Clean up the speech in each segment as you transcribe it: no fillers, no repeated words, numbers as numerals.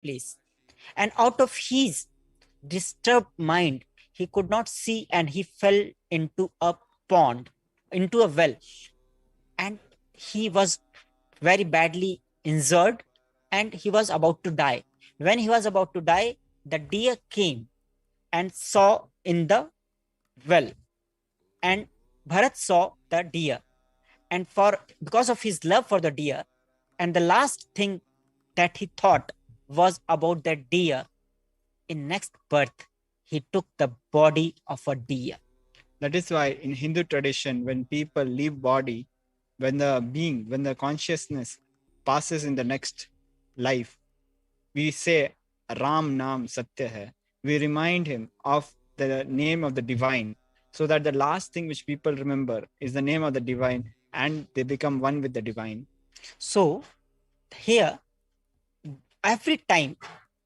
place. And out of his disturbed mind, he could not see, and he fell into a pond, into a well. And he was very badly injured, and he was about to die. When he was about to die, the deer came and saw in the well, and Bharat saw the deer. And because of his love for the deer, and the last thing that he thought was about the deer, in next birth, he took the body of a deer. That is why in Hindu tradition, when people leave body, when the consciousness passes in the next life, we say Ram Naam Satya Hai. We remind him of the name of the divine, so that the last thing which people remember is the name of the divine, and they become one with the divine. So here, every time,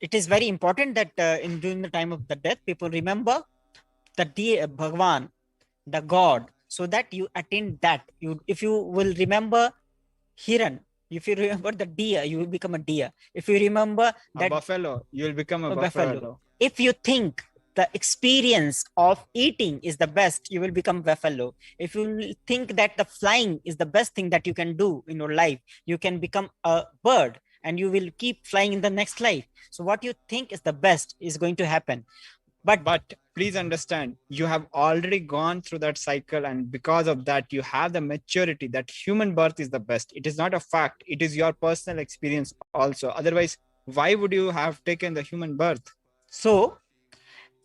it is very important that in during the time of the death, people remember the Bhagwan, the God, so that you attain that. If you will remember Hiran, if you remember the deer, you will become a deer. If you remember that buffalo, you will become a buffalo. If you think the experience of eating is the best, you will become buffalo. If you think that the flying is the best thing that you can do in your life, you can become a bird, and you will keep flying in the next life. So what you think is the best is going to happen. But please understand, you have already gone through that cycle, and because of that, you have the maturity that human birth is the best. It is not a fact. It is your personal experience also. Otherwise, why would you have taken the human birth? So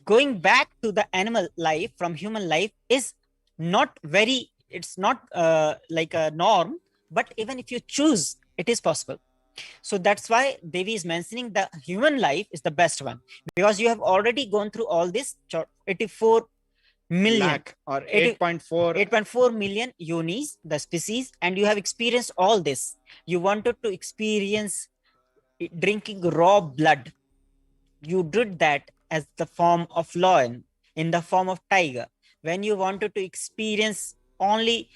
going back to the animal life from human life is not very, it's not like a norm, but even if you choose, it is possible. So that's why Devi is mentioning the human life is the best one, because you have already gone through all this 84 million lakh or 8.4 million yonis, the species, and you have experienced all this. You wanted to experience drinking raw blood. You did that as the form of lion, in the form of tiger. When you wanted to experience only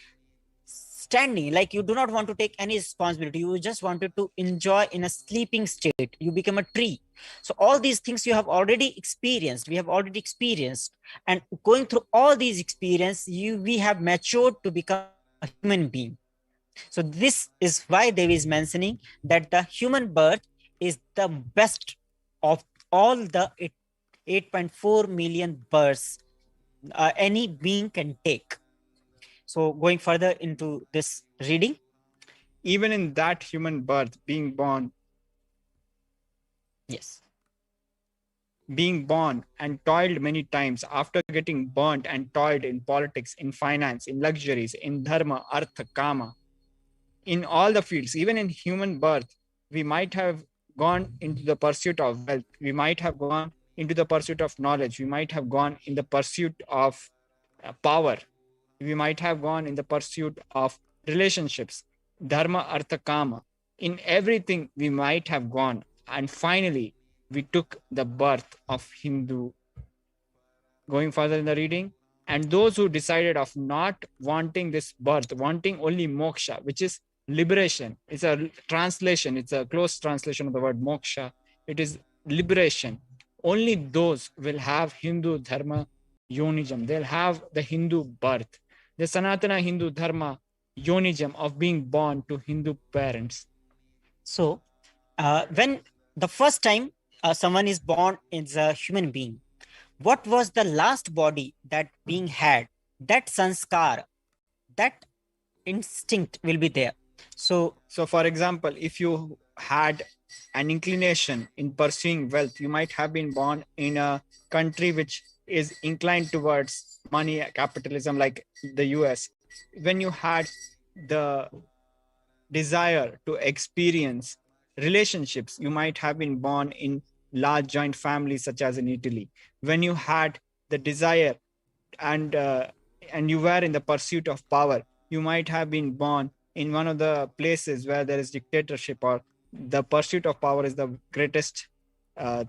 standing, like you do not want to take any responsibility, you just wanted to enjoy in a sleeping state, you become a tree. So all these things you have already experienced, we have already experienced, and going through all these experience, we have matured to become a human being. So this is why Devi is mentioning that the human birth is the best of all the 8.4 million births any being can take. So going further into this reading, even in that human birth, being born and toiled many times, after getting burnt and toiled in politics, in finance, in luxuries, in dharma, artha, kama, in all the fields, even in human birth, we might have gone into the pursuit of wealth, we might have gone into the pursuit of knowledge, we might have gone in the pursuit of power, we might have gone in the pursuit of relationships, dharma, artha, kama. In everything we might have gone, and finally we took the birth of Hindu. Going further in the reading, and those who decided of not wanting this birth, wanting only moksha, which is liberation. It's a translation, it's a close translation of the word moksha. It is liberation. Only those will have Hindu dharma yonism. They'll have the Hindu birth, the Sanatana Hindu dharma yonism of being born to Hindu parents. So when the first time someone is born as a human being, what was the last body that being had? That sanskar, that instinct will be there. So for example, if you had an inclination in pursuing wealth, you might have been born in a country which is inclined towards money, capitalism, like the US. When you had the desire to experience relationships, you might have been born in large joint families such as in Italy. When you had the desire and you were in the pursuit of power, you might have been born in one of the places where there is dictatorship, or the pursuit of power is the greatest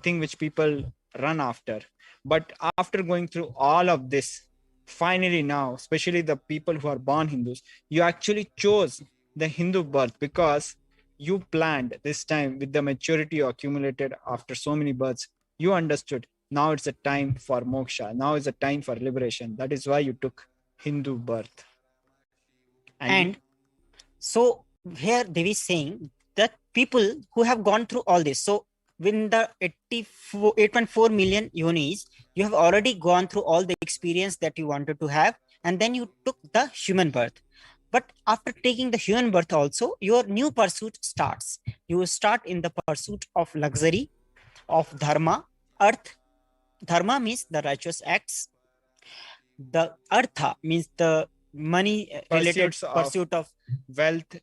thing which people run after. But after going through all of this, finally now, especially the people who are born Hindus, you actually chose the Hindu birth, because You planned this time with the maturity you accumulated after so many births. You understood. Now it's a time for moksha. Now is a time for liberation. That is why you took Hindu birth. And And so here Devi is saying that people who have gone through all this, so within the 8.4 million yonis, you have already gone through all the experience that you wanted to have, and then you took the human birth. But after taking the human birth also, your new pursuit starts. You start in the pursuit of luxury, of dharma, earth. Dharma means the righteous acts. The artha means the money related pursuit of wealth,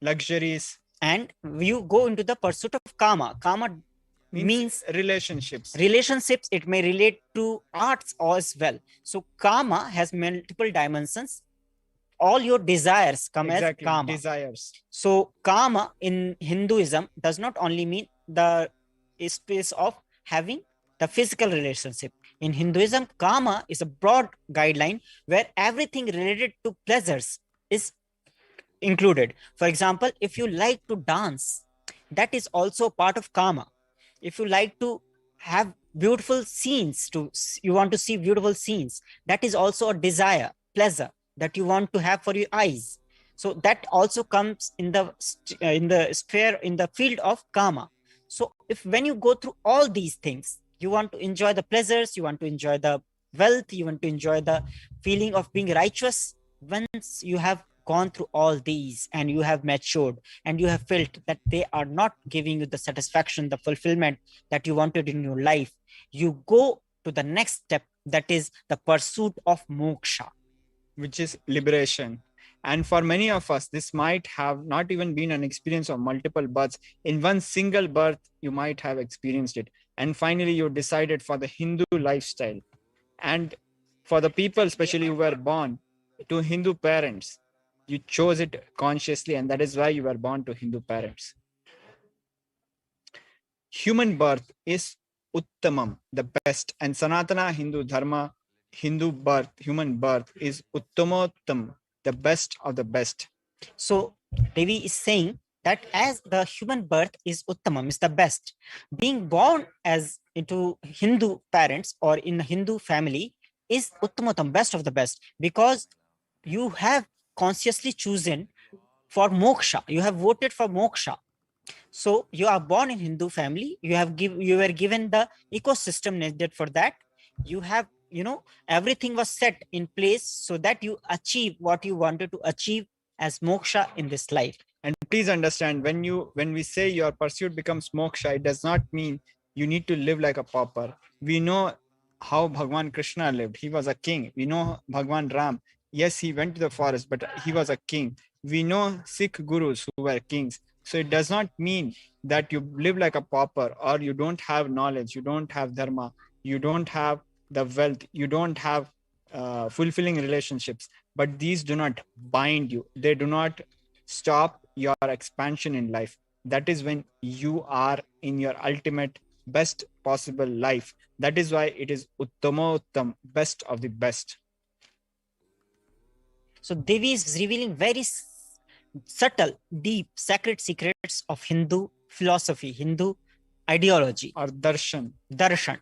luxuries, and you go into the pursuit of kama. Kama means relationships. Relationships, it may relate to arts as well. So kama has multiple dimensions. All your desires come as kama. Desires. So kama in Hinduism does not only mean the space of having the physical relationship. In Hinduism, kama is a broad guideline where everything related to pleasures is included. For example, if you like to dance, that is also part of kama. If you like to have beautiful scenes, you want to see beautiful scenes, that is also a desire, pleasure that you want to have for your eyes. So that also comes in the sphere, in the field of kama. So if when you go through all these things, you want to enjoy the pleasures, you want to enjoy the wealth, you want to enjoy the feeling of being righteous. Once you have gone through all these and you have matured and you have felt that they are not giving you the satisfaction, the fulfillment that you wanted in your life, you go to the next step, that is the pursuit of moksha, which is liberation. And for many of us, this might have not even been an experience of multiple births. In one single birth, you might have experienced it. And finally, you decided for the Hindu lifestyle. And for the people, especially who were born to Hindu parents, you chose it consciously, and that is why you were born to Hindu parents. Human birth is Uttamam, the best, and Sanatana Hindu Dharma, Hindu birth, human birth is Uttamottam, the best of the best. So Devi is saying that as the human birth is Uttamam, is the best, being born as into Hindu parents or in a Hindu family is Uttamatam, best of the best, because you have consciously chosen for moksha, you have voted for moksha. So you are born in Hindu family, you were given the ecosystem needed for that. You have, everything was set in place so that you achieve what you wanted to achieve as moksha in this life. And please understand, when we say your pursuit becomes moksha, it does not mean you need to live like a pauper. We know how Bhagwan Krishna lived. He was a king. We know Bhagwan Ram. Yes, he went to the forest, but he was a king. We know Sikh gurus who were kings. So it does not mean that you live like a pauper or you don't have knowledge, you don't have dharma, you don't have the wealth, you don't have fulfilling relationships. But these do not bind you. They do not stop your expansion in life. That is when you are in your ultimate best possible life. That is why it is Uttamottam, best of the best. So Devi is revealing very subtle, deep, sacred secrets of Hindu philosophy, Hindu ideology, or darshan. Darshan.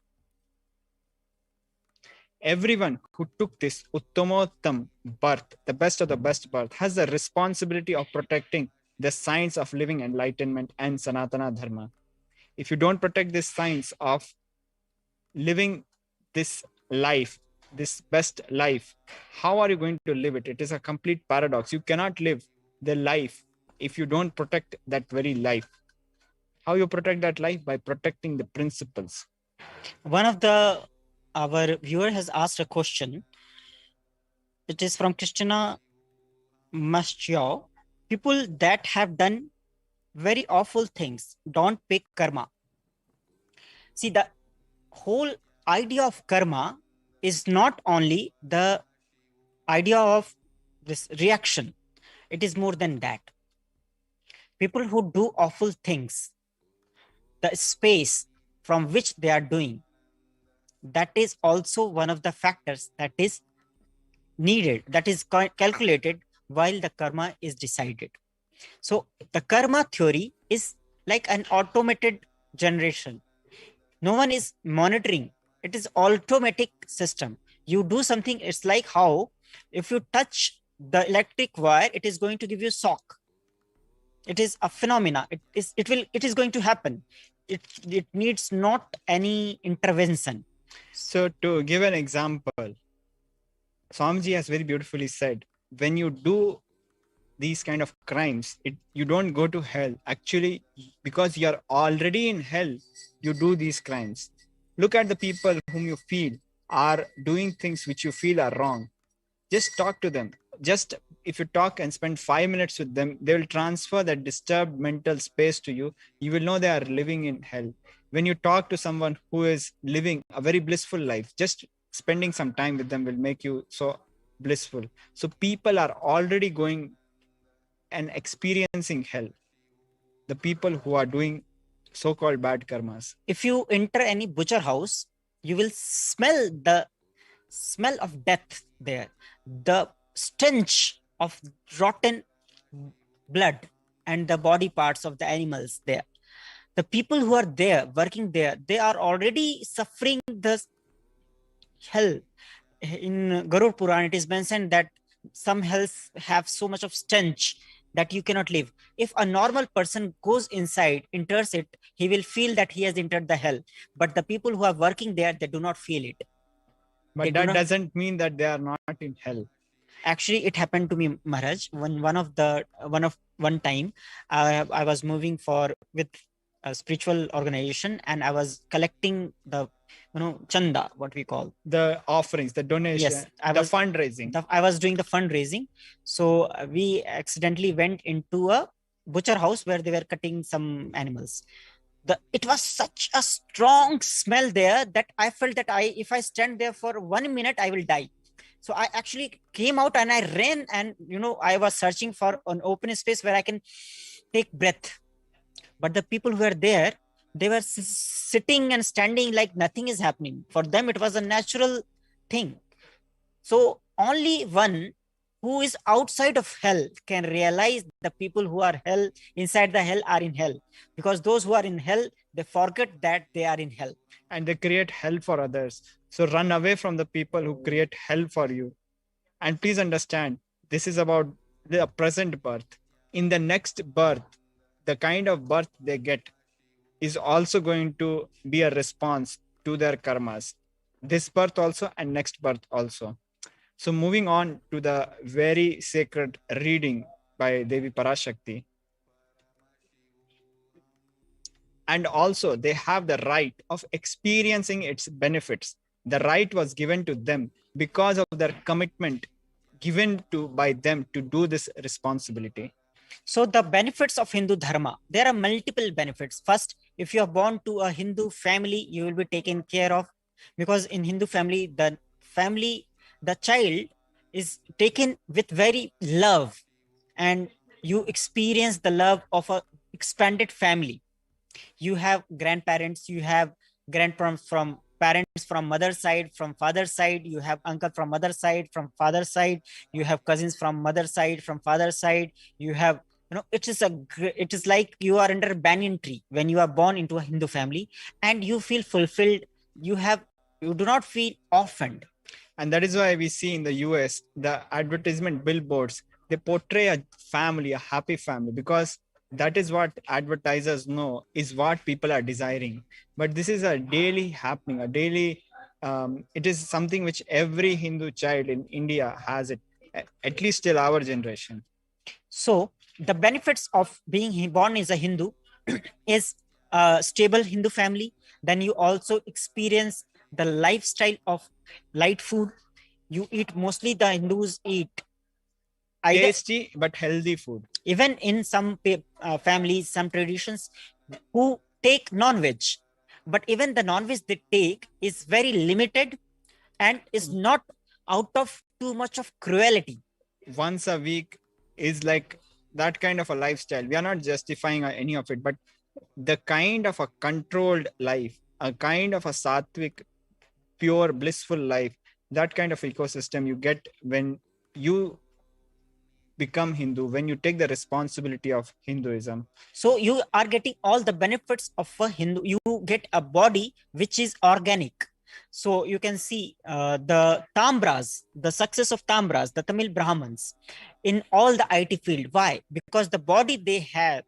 Everyone who took this Uttamottam birth, the best of the best birth, has the responsibility of protecting the science of living enlightenment and Sanatana Dharma. If you don't protect this science of living this life, this best life, how are you going to live it? It is a complete paradox. You cannot live the life if you don't protect that very life. How you protect that life? By protecting the principles. One of our viewer has asked a question. It is from Christina Maschio. People that have done very awful things don't pick karma. See, the whole idea of karma is not only the idea of this reaction. It is more than that. People who do awful things, the space from which they are doing, that is also one of the factors that is needed, that is calculated while the karma is decided. So the karma theory is like an automated generation. No one is monitoring. It is automatic system. You do something, it's like how if you touch the electric wire, it is going to give you shock. It is a phenomena. It is going to happen. It needs not any intervention. So to give an example, Swamiji has very beautifully said, when you do these kind of crimes, you don't go to hell. Actually, because you're already in hell, you do these crimes. Look at the people whom you feel are doing things which you feel are wrong. Just talk to them. Just if you talk and spend 5 minutes with them, they will transfer that disturbed mental space to you. You will know they are living in hell. When you talk to someone who is living a very blissful life, just spending some time with them will make you so blissful. So people are already going and experiencing hell, the people who are doing so-called bad karmas. If you enter any butcher house, you will smell the smell of death there, the stench of rotten blood and the body parts of the animals there. The people who are there working there, they are already suffering the hell. In Garud Puran, it is mentioned that some hells have so much of stench that you cannot live. If a normal person goes inside, enters it, he will feel that he has entered the hell. But the people who are working there, they do not feel it. But that doesn't mean that they are not in hell. Actually, it happened to me, Maharaj. One time, I was moving with a spiritual organization, and I was collecting the chanda, what we call the offerings, the donation. Yes, fundraising. I was doing the fundraising. So we accidentally went into a butcher house where they were cutting some animals. It was such a strong smell there that I felt that if I stand there for 1 minute, I will die. So I actually came out and I ran, and I was searching for an open space where I can take breath. But the people who were there, they were sitting and standing like nothing is happening. For them, it was a natural thing. So only one who is outside of hell can realize the people who are inside the hell are in hell. Because those who are in hell, they forget that they are in hell. And they create hell for others. So run away from the people who create hell for you. And please understand, this is about the present birth. In the next birth, the kind of birth they get is also going to be a response to their karmas. This birth also and next birth also. So moving on to the very sacred reading by Devi Parashakti. And also they have the right of experiencing its benefits. The right was given to them because of their commitment given by them to do this responsibility. So the benefits of Hindu Dharma, there are multiple benefits. First, if you are born to a Hindu family, you will be taken care of, because in Hindu family, the child is taken with very love, and you experience the love of a expanded family. You have grandparents, you have grandparents from parents from mother's side, from father's side, you have uncle from mother's side, from father's side, you have cousins from mother's side, from father's side, you have it is like you are under a banyan tree when you are born into a Hindu family, and you feel fulfilled. You do not feel orphaned. And that is why we see in the US, the advertisement billboards, they portray a family, a happy family, because that is what advertisers know is what people are desiring. But this is a daily happening, it is something which every Hindu child in India has it, at least till our generation. So the benefits of being born as a Hindu is a stable Hindu family. Then you also experience the lifestyle of light food. You eat, mostly the Hindus eat tasty but healthy food. Even in some families, some traditions who take non-veg, but even the non-veg they take is very limited and is not out of too much of cruelty. Once a week is like that kind of a lifestyle. We are not justifying any of it, but the kind of a controlled life, a kind of a sattvic, pure, blissful life, that kind of ecosystem you get when you become Hindu, when you take the responsibility of Hinduism. So you are getting all the benefits of a Hindu. You get a body which is organic. So you can see the Tambras, the success of Tambras, the Tamil Brahmins in all the IT field. Why? Because the body they have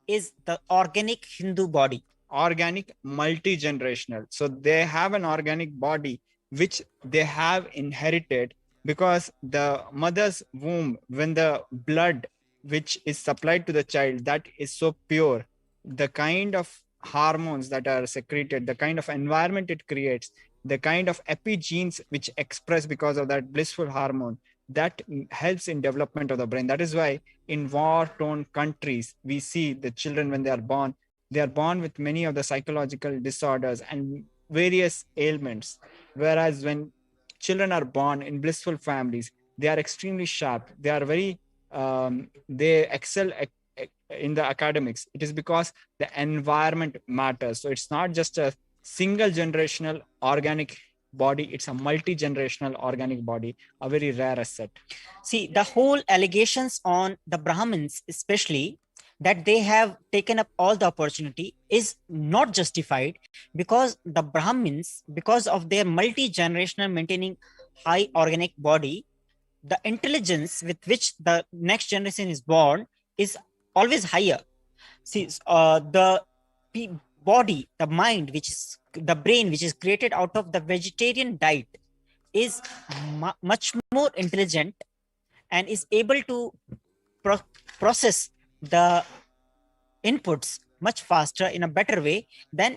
is the organic Hindu body. Organic, multi-generational. So they have an organic body which they have inherited, because the mother's womb, when the blood which is supplied to the child, that is so pure, the kind of hormones that are secreted, the kind of environment it creates, the kind of epigenes which express because of that blissful hormone, that helps in development of the brain. That is why in war-torn countries, we see the children when they are born with many of the psychological disorders and various ailments. Whereas when children are born in blissful families, they are extremely sharp. They are very, they excel in the academics. It is because the environment matters. So it's not just a single generational organic body, it's a multi-generational organic body, a very rare asset. See, the whole allegations on the Brahmins, especially that they have taken up all the opportunity, is not justified, because the Brahmins, because of their multi-generational maintaining high organic body, the intelligence with which the next generation is born is always higher. See, the body, the mind, which is the brain, which is created out of the vegetarian diet, is much more intelligent and is able to process the inputs much faster in a better way than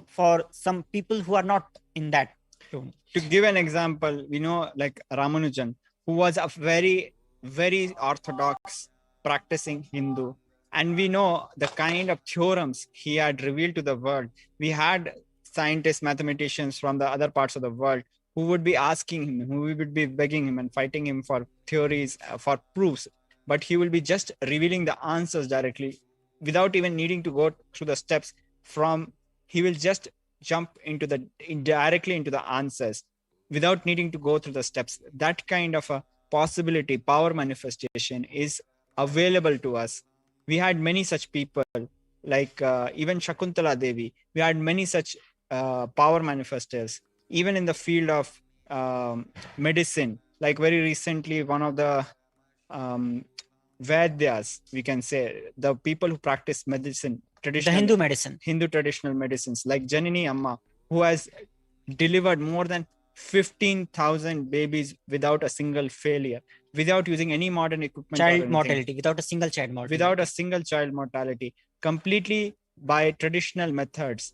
for some people who are not in that tone. To give an example, we know like Ramanujan, who was a very, very orthodox practicing Hindu. And we know the kind of theorems he had revealed to the world. We had scientists, mathematicians from the other parts of the world who would be asking him, who would be begging him and fighting him for theories, for proofs. But he will be just revealing the answers directly without even needing to go through the steps. He will just jump directly into the answers without needing to go through the steps. That kind of a possibility, power manifestation is available to us. We had many such people, like even Shakuntala Devi. We had many such power manifestors, even in the field of medicine. Like very recently, one of the Vaidyas, we can say, the people who practice medicine, the Hindu traditional medicines, like Janini Amma, who has delivered more than 15,000 babies without a single failure, without using any modern equipment. Child mortality, without a single child mortality. Without a single child mortality, completely by traditional methods.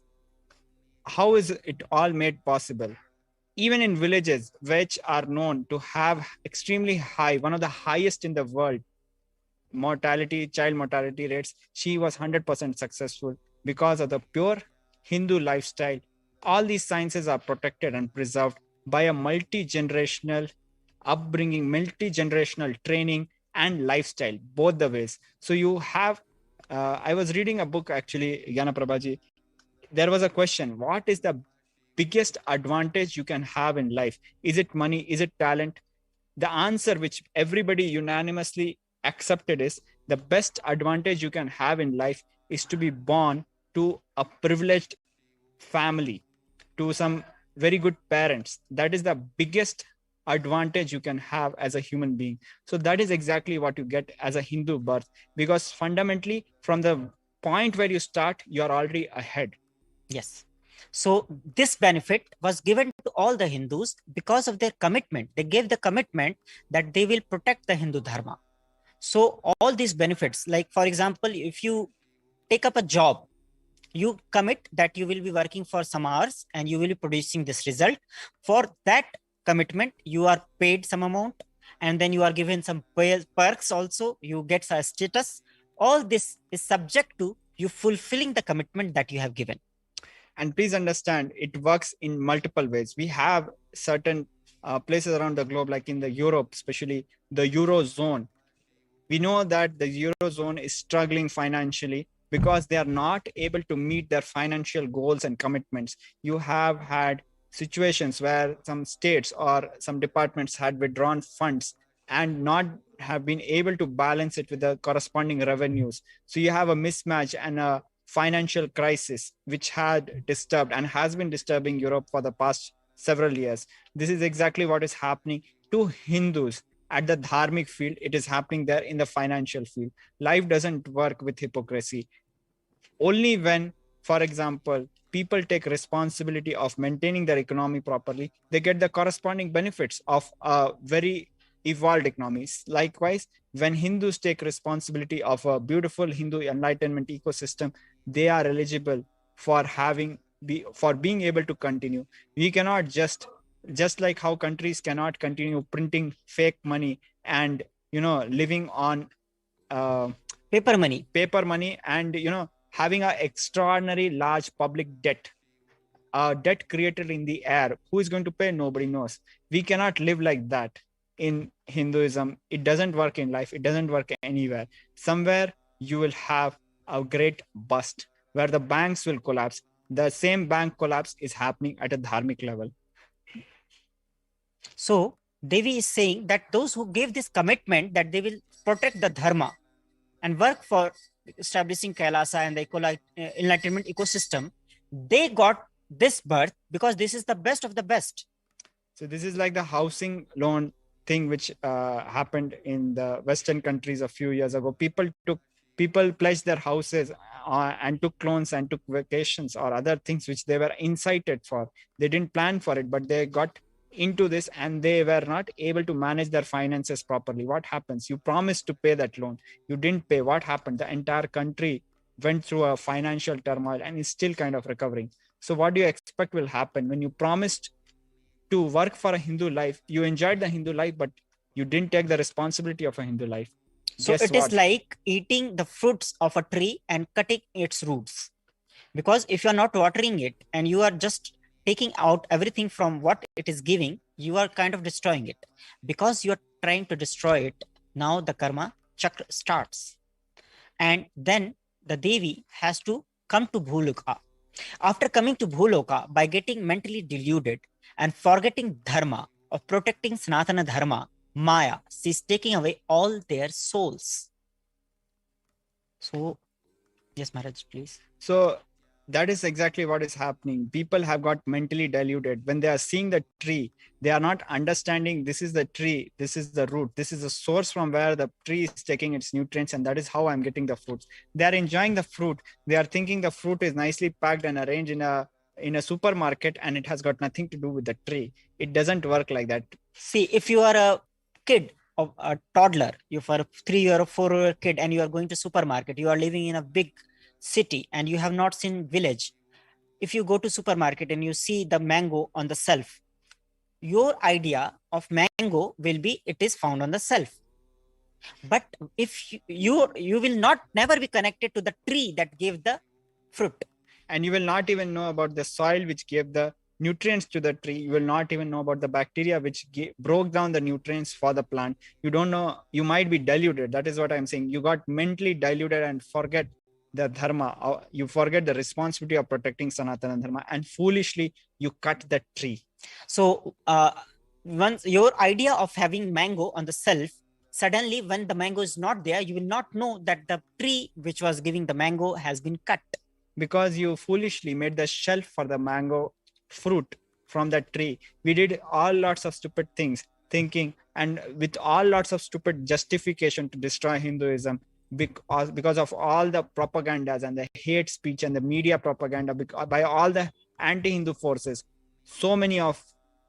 How is it all made possible? Even in villages which are known to have extremely high, one of the highest in the world, child mortality rates, she was 100% successful because of the pure Hindu lifestyle. All these sciences are protected and preserved by a multi-generational upbringing, multi-generational training and lifestyle, both the ways. So you have, I was reading a book actually, Yana Prabhaji. There was a question, what is the biggest advantage you can have in life? Is it money? Is it talent? The answer which everybody unanimously accepted is, the best advantage you can have in life is to be born to a privileged family, to some very good parents. That is the biggest advantage you can have as a human being. So that is exactly what you get as a Hindu birth, because fundamentally from the point where you start, you're already ahead. Yes. So this benefit was given to all the Hindus because of their commitment. They gave the commitment that they will protect the Hindu Dharma. So all these benefits, like for example, if you take up a job, you commit that you will be working for some hours and you will be producing this result. For that commitment, you are paid some amount, and then you are given some perks also. You get a status. All this is subject to you fulfilling the commitment that you have given. And please understand, it works in multiple ways. We have certain places around the globe, like in the Europe, especially the Eurozone. We know that the Eurozone is struggling financially because they are not able to meet their financial goals and commitments. You have had situations where some states or some departments had withdrawn funds and not have been able to balance it with the corresponding revenues. So you have a mismatch and a financial crisis which had disturbed and has been disturbing Europe for the past several years. This is exactly what is happening to Hindus at the dharmic field. It is happening there in the financial field. Life doesn't work with hypocrisy. Only when, for example, people take responsibility of maintaining their economy properly, they get the corresponding benefits of a very evolved economies. Likewise, when Hindus take responsibility of a beautiful Hindu enlightenment ecosystem, they are eligible for for being able to continue. We cannot just like how countries cannot continue printing fake money and living on uh, Paper money. and having an extraordinary large public debt, a debt created in the air. Who is going to pay? Nobody knows. We cannot live like that in Hinduism. It doesn't work in life. It doesn't work anywhere. Somewhere you will have a great bust where the banks will collapse. The same bank collapse is happening at a dharmic level. So Devi is saying that those who gave this commitment that they will protect the dharma and work for establishing Kailasa and the enlightenment ecosystem, they got this birth because this is the best of the best. So this is like the housing loan thing which happened in the Western countries a few years ago. People pledged their houses and took loans and took vacations or other things which they were incited for. They didn't plan for it, but they got into this and they were not able to manage their finances properly. What happens? You promised to pay that loan. You didn't pay. What happened? The entire country went through a financial turmoil and is still kind of recovering. So what do you expect will happen when you promised to work for a Hindu life? You enjoyed the Hindu life, but you didn't take the responsibility of a Hindu life. So it is like eating the fruits of a tree and cutting its roots. Because if you are not watering it and you are just taking out everything from what it is giving, you are kind of destroying it. Because you are trying to destroy it, now the karma chakra starts. And then the Devi has to come to Bhuloka. After coming to Bhuloka, by getting mentally deluded and forgetting dharma, of protecting Sanatana dharma, Maya, she's taking away all their souls. So, yes, Maharaj, please. So that is exactly what is happening. People have got mentally diluted. When they are seeing the tree, they are not understanding this is the tree, this is the root, this is the source from where the tree is taking its nutrients, and that is how I'm getting the fruits. They are enjoying the fruit. They are thinking the fruit is nicely packed and arranged in a supermarket, and it has got nothing to do with the tree. It doesn't work like that. See, if you are a kid or a toddler, you are a 3 or 4-year kid and you are going to supermarket, you are living in a big city and you have not seen village. If you go to supermarket and you see the mango on the shelf, your idea of mango will be it is found on the shelf. But if you will not never be connected to the tree that gave the fruit. And you will not even know about the soil which gave the nutrients to the tree. You will not even know about the bacteria which broke down the nutrients for the plant. You don't know. You might be diluted. That is what I'm saying. You got mentally diluted and forget the dharma. You forget the responsibility of protecting Sanatana dharma, and foolishly you cut the tree. So once your idea of having mango on the shelf, suddenly when the mango is not there, you will not know that the tree which was giving the mango has been cut. Because you foolishly made the shelf for the mango fruit from that tree. We did all lots of stupid things, thinking, and with all lots of stupid justification to destroy Hinduism, because of all the propagandas and the hate speech and the media propaganda by all the anti-Hindu forces. So many of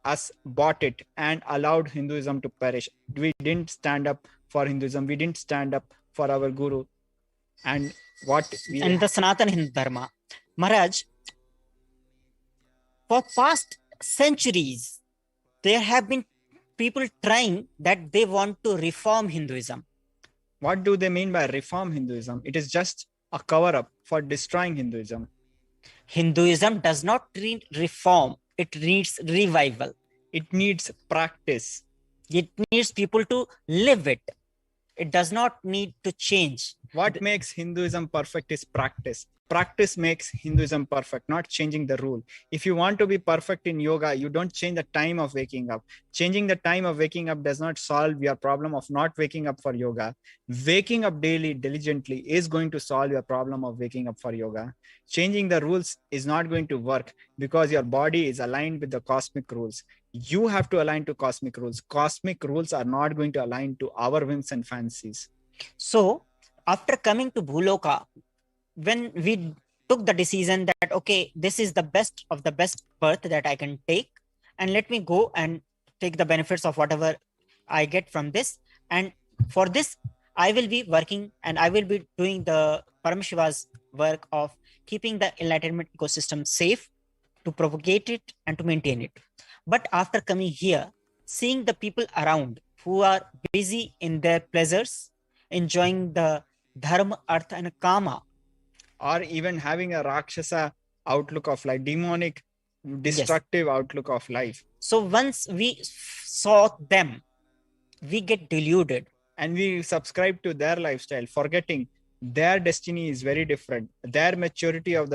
us bought it and allowed Hinduism to perish. We didn't stand up for Hinduism. We didn't stand up for our guru. And the Sanatana Hindu Dharma. Maharaj, for past centuries, there have been people trying that they want to reform Hinduism. What do they mean by reform Hinduism? It is just a cover-up for destroying Hinduism. Hinduism does not need reform. It needs revival. It needs practice. It needs people to live it. It does not need to change. What makes Hinduism perfect is practice. Practice makes Hinduism perfect, not changing the rule. If you want to be perfect in yoga, you don't change the time of waking up. Changing the time of waking up does not solve your problem of not waking up for yoga. Waking up daily diligently is going to solve your problem of waking up for yoga. Changing the rules is not going to work because your body is aligned with the cosmic rules. You have to align to cosmic rules. Cosmic rules are not going to align to our whims and fancies. So after coming to Bhuloka, when we took the decision that, okay, this is the best of the best birth that I can take, and let me go and take the benefits of whatever I get from this. And for this, I will be working and I will be doing the Paramashiva's work of keeping the enlightenment ecosystem safe, to propagate it and to maintain it. But after coming here, seeing the people around who are busy in their pleasures, enjoying the dharma, artha, and kama, or even having a Rakshasa outlook of life, demonic, yes. destructive outlook of life. So once we saw them, we get deluded. And we subscribe to their lifestyle, forgetting their destiny is very different. Their maturity of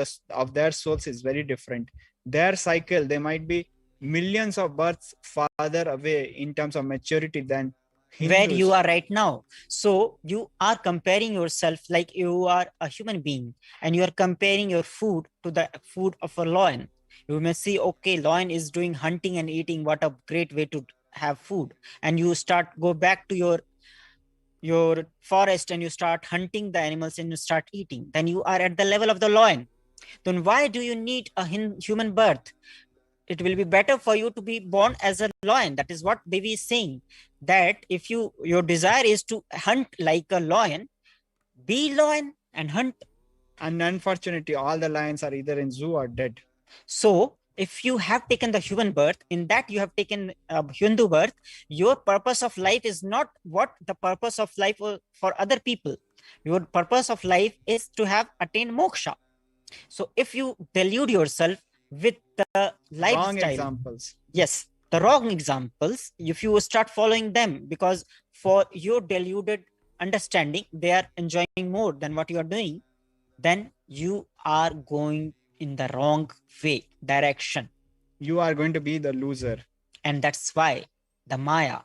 their souls is very different. Their cycle, they might be millions of births farther away in terms of maturity than Hindus. Where you are right now. So you are comparing yourself like you are a human being, and you are comparing your food to the food of a lion. You may see, okay, lion is doing hunting and eating, what a great way to have food. And you go back to your forest and you start hunting the animals and you start eating. Then you are at the level of the lion. Then why do you need a human birth? It will be better for you to be born as a lion. That is what Devi is saying, that if your desire is to hunt like a lion, be lion and hunt. And unfortunately, all the lions are either in zoo or dead. So if you have taken the human birth, in that you have taken a Hindu birth, your purpose of life is not what the purpose of life for other people. Your purpose of life is to have attained moksha. So if you delude yourself with the lifestyle, wrong examples, yes, the wrong examples, if you start following them, because for your deluded understanding, they are enjoying more than what you are doing, then you are going in the wrong way, direction. You are going to be the loser. And that's why the Maya,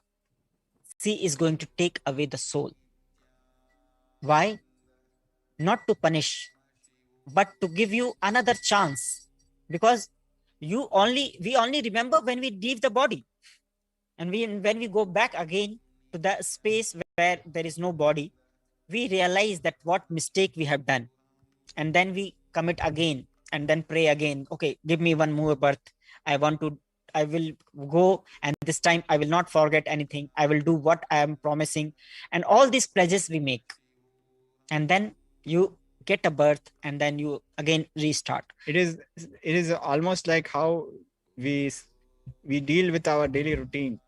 she is going to take away the soul. Why? Not to punish, but to give you another chance. Because we only remember when we leave the body. And when we go back again to that space where there is no body, we realize that what mistake we have done. And then we commit again and then pray again. Okay, give me one more birth. I will go, and this time I will not forget anything. I will do what I am promising. And all these pledges we make. And then you get a birth and then you again restart. It is almost like how we deal with our daily routine.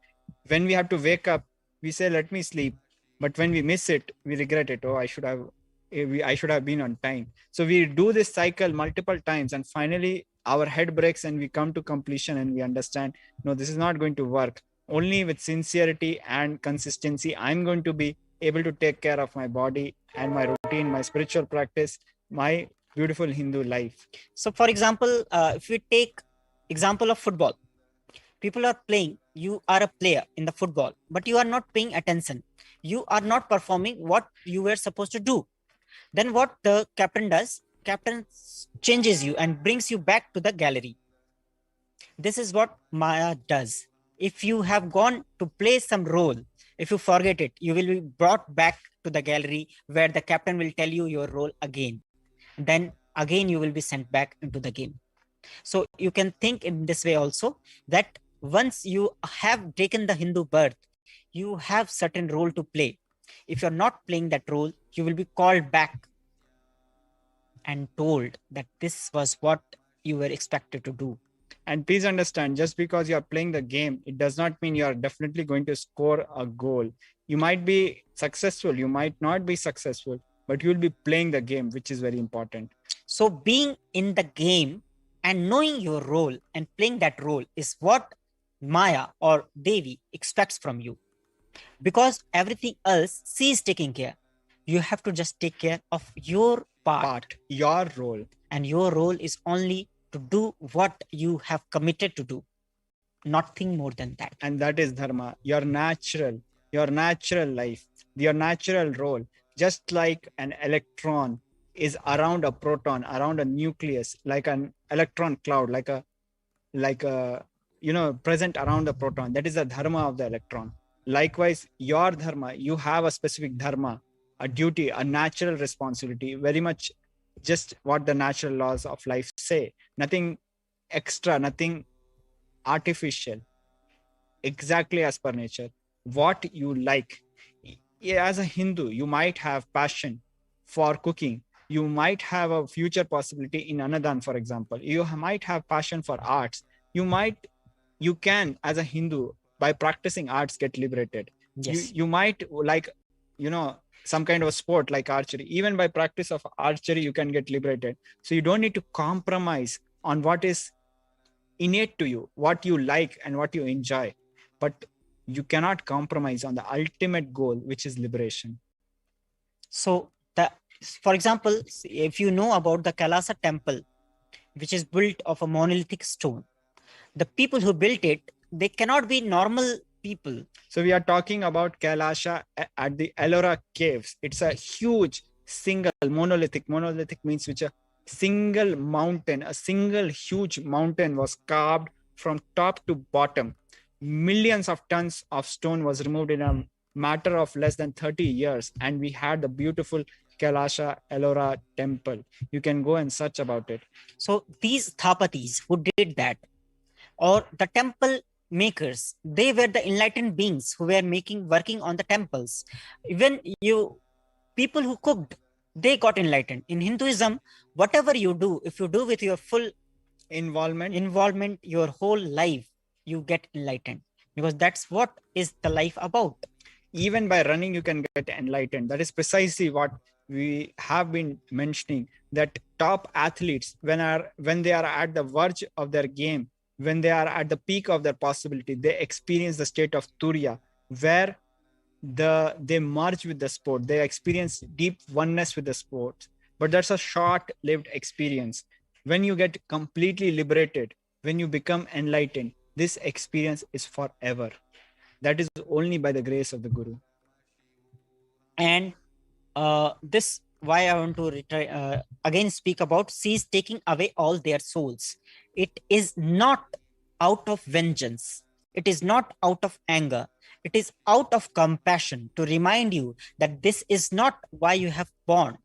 When we have to wake up, we say, let me sleep. But when we miss it, we regret it. Oh, I should have been on time. So we do this cycle multiple times, and finally our head breaks and we come to completion and we understand, no, this is not going to work. Only with sincerity and consistency, I'm going to be able to take care of my body and my routine, my spiritual practice, my beautiful Hindu life. So for example, if we take example of football, people are playing, you are a player in the football, but you are not paying attention. You are not performing what you were supposed to do. Then what the captain does, captain changes you and brings you back to the gallery. This is what Maya does. If you have gone to play some role, if you forget it, you will be brought back to the gallery where the captain will tell you your role again. Then again, you will be sent back into the game. So you can think in this way also, that once you have taken the Hindu birth, you have certain role to play. If you're not playing that role, you will be called back and told that this was what you were expected to do. And please understand, just because you're playing the game, it does not mean you're definitely going to score a goal. You might be successful, you might not be successful, but you'll be playing the game, which is very important. So being in the game and knowing your role and playing that role is what Maya or Devi expects from you. Because everything else she is taking care. You have to just take care of your part. Your role. And your role is only to do what you have committed to do, nothing more than that. And that is dharma, your natural life, your natural role. Just like an electron is around a proton, around a nucleus, like an electron cloud, like a present around the proton. That is the dharma of the electron. Likewise, your dharma, you have a specific dharma, a duty, a natural responsibility, very much just what the natural laws of life say. Nothing extra, nothing artificial, exactly as per nature, what you like. As a Hindu, you might have passion for cooking. You might have a future possibility in Anadan, for example. You might have passion for arts. You can, as a Hindu, by practicing arts, get liberated. Yes. You might like, some kind of a sport like archery. Even by practice of archery, you can get liberated. So you don't need to compromise on what is innate to you, what you like and what you enjoy. But you cannot compromise on the ultimate goal, which is liberation. So, for example, if you know about the Kailasa temple, which is built of a monolithic stone, the people who built it, they cannot be normal people. So we are talking about Kailasa at the Ellora caves. It's a huge single monolithic. Monolithic means which a single mountain, a single huge mountain was carved from top to bottom. Millions of tons of stone was removed in a matter of less than 30 years. And we had the beautiful Kailasa Ellora temple. You can go and search about it. So these Thapatis who did that, or the temple makers, they were the enlightened beings who were working on the temples. Even people who cooked, they got enlightened. In Hinduism, whatever you do, if you do with your full involvement, your whole life, you get enlightened, because that's what is the life about. Even by running, you can get enlightened. That is precisely what we have been mentioning, that top athletes, when they are at the verge of their game, when they are at the peak of their possibility, they experience the state of turiya, where they merge with the sport. They experience deep oneness with the sport. But that's a short-lived experience. When you get completely liberated, when you become enlightened, this experience is forever. That is only by the grace of the Guru. And this why I want to again speak about cease taking away all their souls. It is not out of vengeance. It is not out of anger. It is out of compassion, to remind you that this is not why you have born.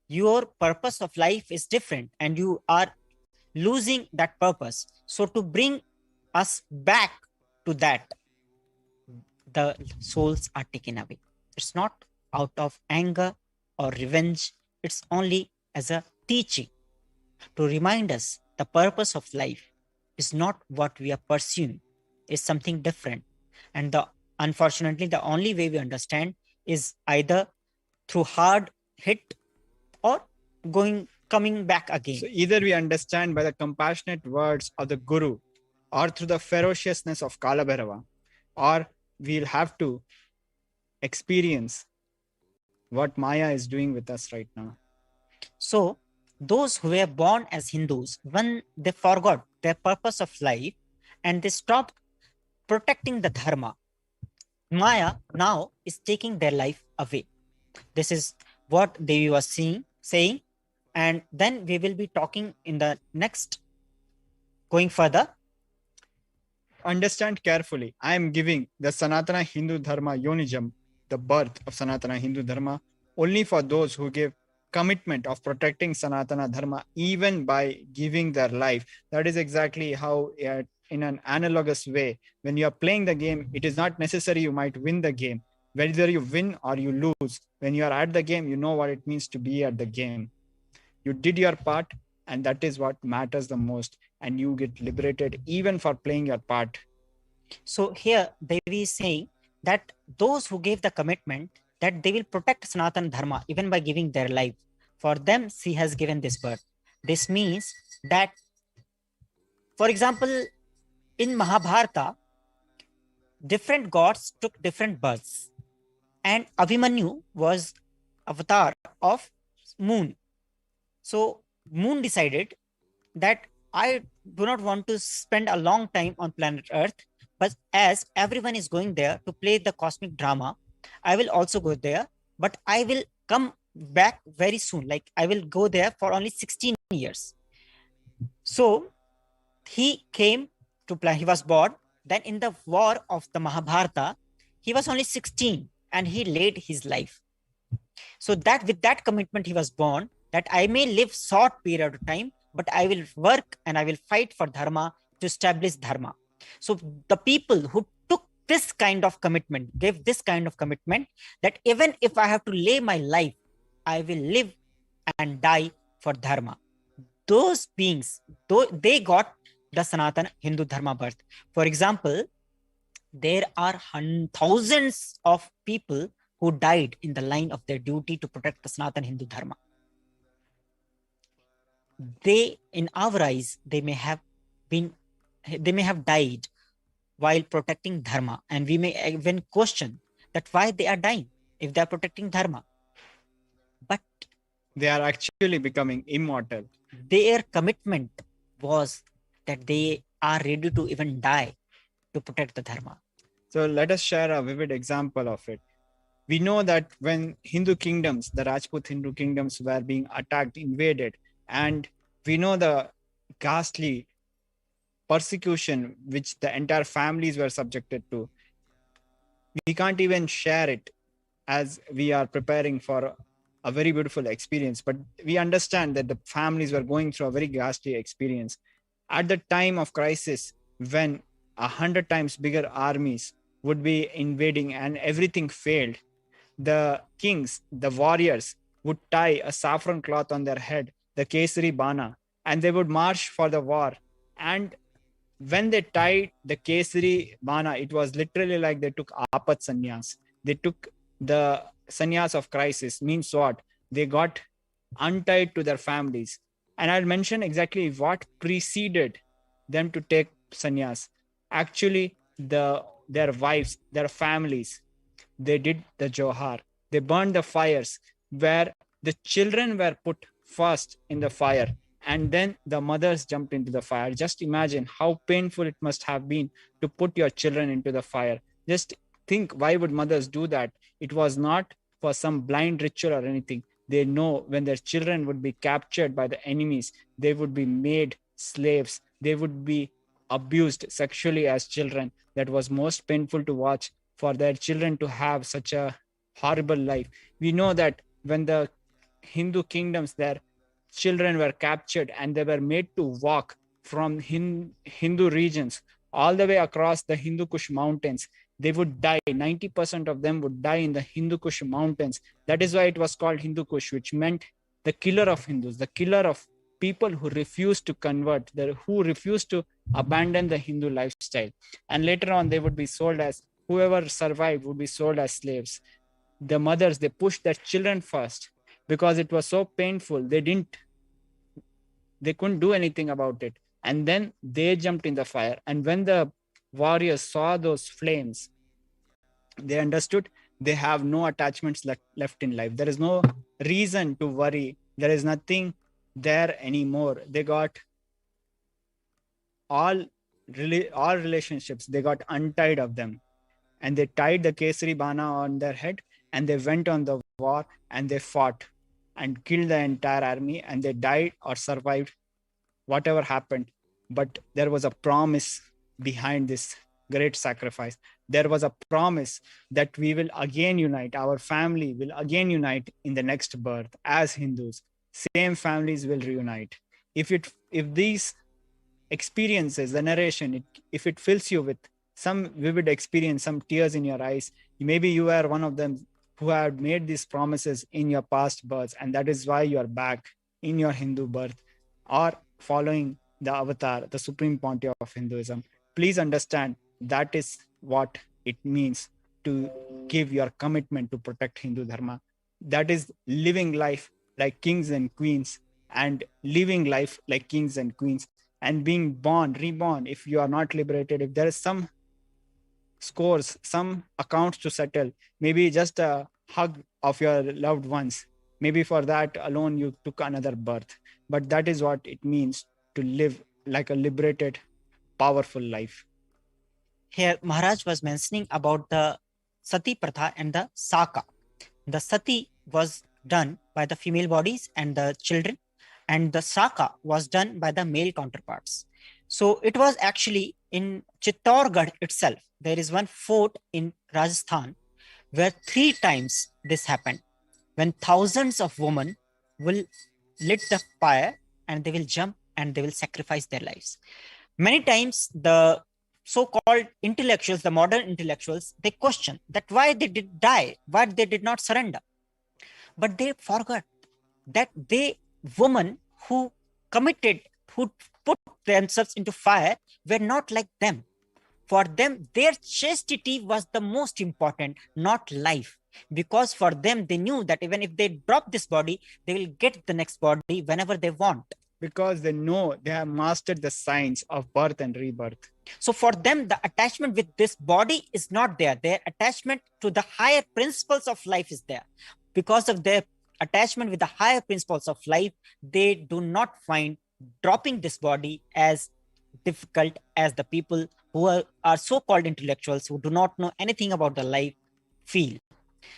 Your purpose of life is different and you are losing that purpose. So to bring us back to that, the souls are taken away. It's not out of anger or revenge. It's only as a teaching to remind us the purpose of life is not what we are pursuing, is something different. And unfortunately, the only way we understand is either through hard hit or coming back again. So either we understand by the compassionate words of the Guru, or through the ferociousness of Kalabhairava, or we'll have to experience what Maya is doing with us right now. So those who were born as Hindus, when they forgot their purpose of life and they stopped protecting the dharma, Maya now is taking their life away. This is what Devi was saying, and then we will be talking in the next, going further. Understand carefully. I am giving the Sanatana Hindu Dharma Yonijam, the birth of Sanatana Hindu Dharma, only for those who give commitment of protecting Sanatana Dharma, even by giving their life. That is exactly how, in an analogous way, when you are playing the game, it is not necessary you might win the game. Whether you win or you lose, when you are at the game, you know what it means to be at the game. You did your part, and that is what matters the most. And you get liberated even for playing your part. So here Devi is saying that those who gave the commitment that they will protect Sanatana Dharma even by giving their life, for them she has given this birth. This means that, for example, in Mahabharata, different gods took different births, and Abhimanyu was avatar of Moon. So Moon decided that I do not want to spend a long time on planet Earth, but as everyone is going there to play the cosmic drama, I will also go there, but I will come back very soon. Like I will go there for only 16 years. So he came to play, he was born. Then in the war of the Mahabharata, he was only 16 and he laid his life. So that with that commitment he was born, that I may live short period of time, but I will work and I will fight for dharma to establish dharma. So the people who took this kind of commitment, gave this kind of commitment, that even if I have to lay my life, I will live and die for dharma. Those beings, though they got the Sanatana Hindu Dharma birth. For example, there are thousands of people who died in the line of their duty to protect the Sanatana Hindu Dharma. They, in our eyes, they may have died while protecting Dharma, and we may even question that why they are dying if they are protecting Dharma. But they are actually becoming immortal. Their commitment was that they are ready to even die to protect the Dharma. So let us share a vivid example of it. We know that when Hindu kingdoms, the Rajput Hindu kingdoms, were being attacked, invaded, and we know the ghastly persecution which the entire families were subjected to. We can't even share it as we are preparing for a very beautiful experience, but we understand that the families were going through a very ghastly experience. At the time of crisis, when 100 times bigger armies would be invading and everything failed, the kings, the warriors, would tie a saffron cloth on their head, the Kesari Bana, and they would march for the war. And when they tied the Kesari Bana, it was literally like they took Apat Sannyas. They took the sannyas of crisis. Means what? They got untied to their families. And I'll mention exactly what preceded them to take sannyas. Actually, their wives, their families, they did the johar. They burned the fires where the children were put first in the fire and then the mothers jumped into the fire. Just imagine how painful it must have been to put your children into the fire. Just think, why would mothers do that? It was not for some blind ritual or anything. They know when their children would be captured by the enemies, they would be made slaves. They would be abused sexually as children. That was most painful to watch, for their children to have such a horrible life. We know that when the Hindu kingdoms, their children were captured and they were made to walk from Hindu regions all the way across the Hindu Kush mountains. They would die. 90% of them would die in the Hindu Kush mountains. That is why it was called Hindu Kush, which meant the killer of Hindus, the killer of people who refused to convert, who refused to abandon the Hindu lifestyle. And later on, they would be sold as, whoever survived would be sold as slaves. The mothers, they pushed their children first because it was so painful. They couldn't do anything about it. And then they jumped in the fire. And when the warriors saw those flames, they understood they have no attachments left in life. There is no reason to worry. There is nothing there anymore. They got all relationships, they got untied of them. And they tied the Kesari Bana on their head and they went on the war and they fought and killed the entire army and they died or survived, whatever happened. But there was a promise behind this great sacrifice. There was a promise that we will again unite, our family will again unite in the next birth as Hindus. Same families will reunite. If these experiences, the narration, if it fills you with some vivid experience, some tears in your eyes, maybe you are one of them who had made these promises in your past births, and that is why you are back in your Hindu birth or following the avatar, the supreme pontiff of Hinduism. Please understand that is what it means to give your commitment to protect Hindu Dharma. That is living life like kings and queens, and living life like kings and queens, and being born, reborn. If you are not liberated, if there is some scores, some accounts to settle, maybe just a hug of your loved ones. Maybe for that alone you took another birth. But that is what it means to live like a liberated, powerful life. Here, Maharaj was mentioning about the sati pratha and the saka. The sati was done by the female bodies and the children, and the saka was done by the male counterparts. So it was actually in Chittorgarh itself. There is one fort in Rajasthan where 3 times this happened, when thousands of women will lit the fire and they will jump and they will sacrifice their lives. Many times the so-called intellectuals, the modern intellectuals, they question that why they did die, why they did not surrender. But they forgot that they women who committed, who put themselves into fire, were not like them. For them, their chastity was the most important, not life. Because for them, they knew that even if they drop this body, they will get the next body whenever they want. Because they know they have mastered the science of birth and rebirth. So for them, the attachment with this body is not there. Their attachment to the higher principles of life is there. Because of their attachment with the higher principles of life, they do not find dropping this body as difficult as the people who are so-called intellectuals who do not know anything about the life feel.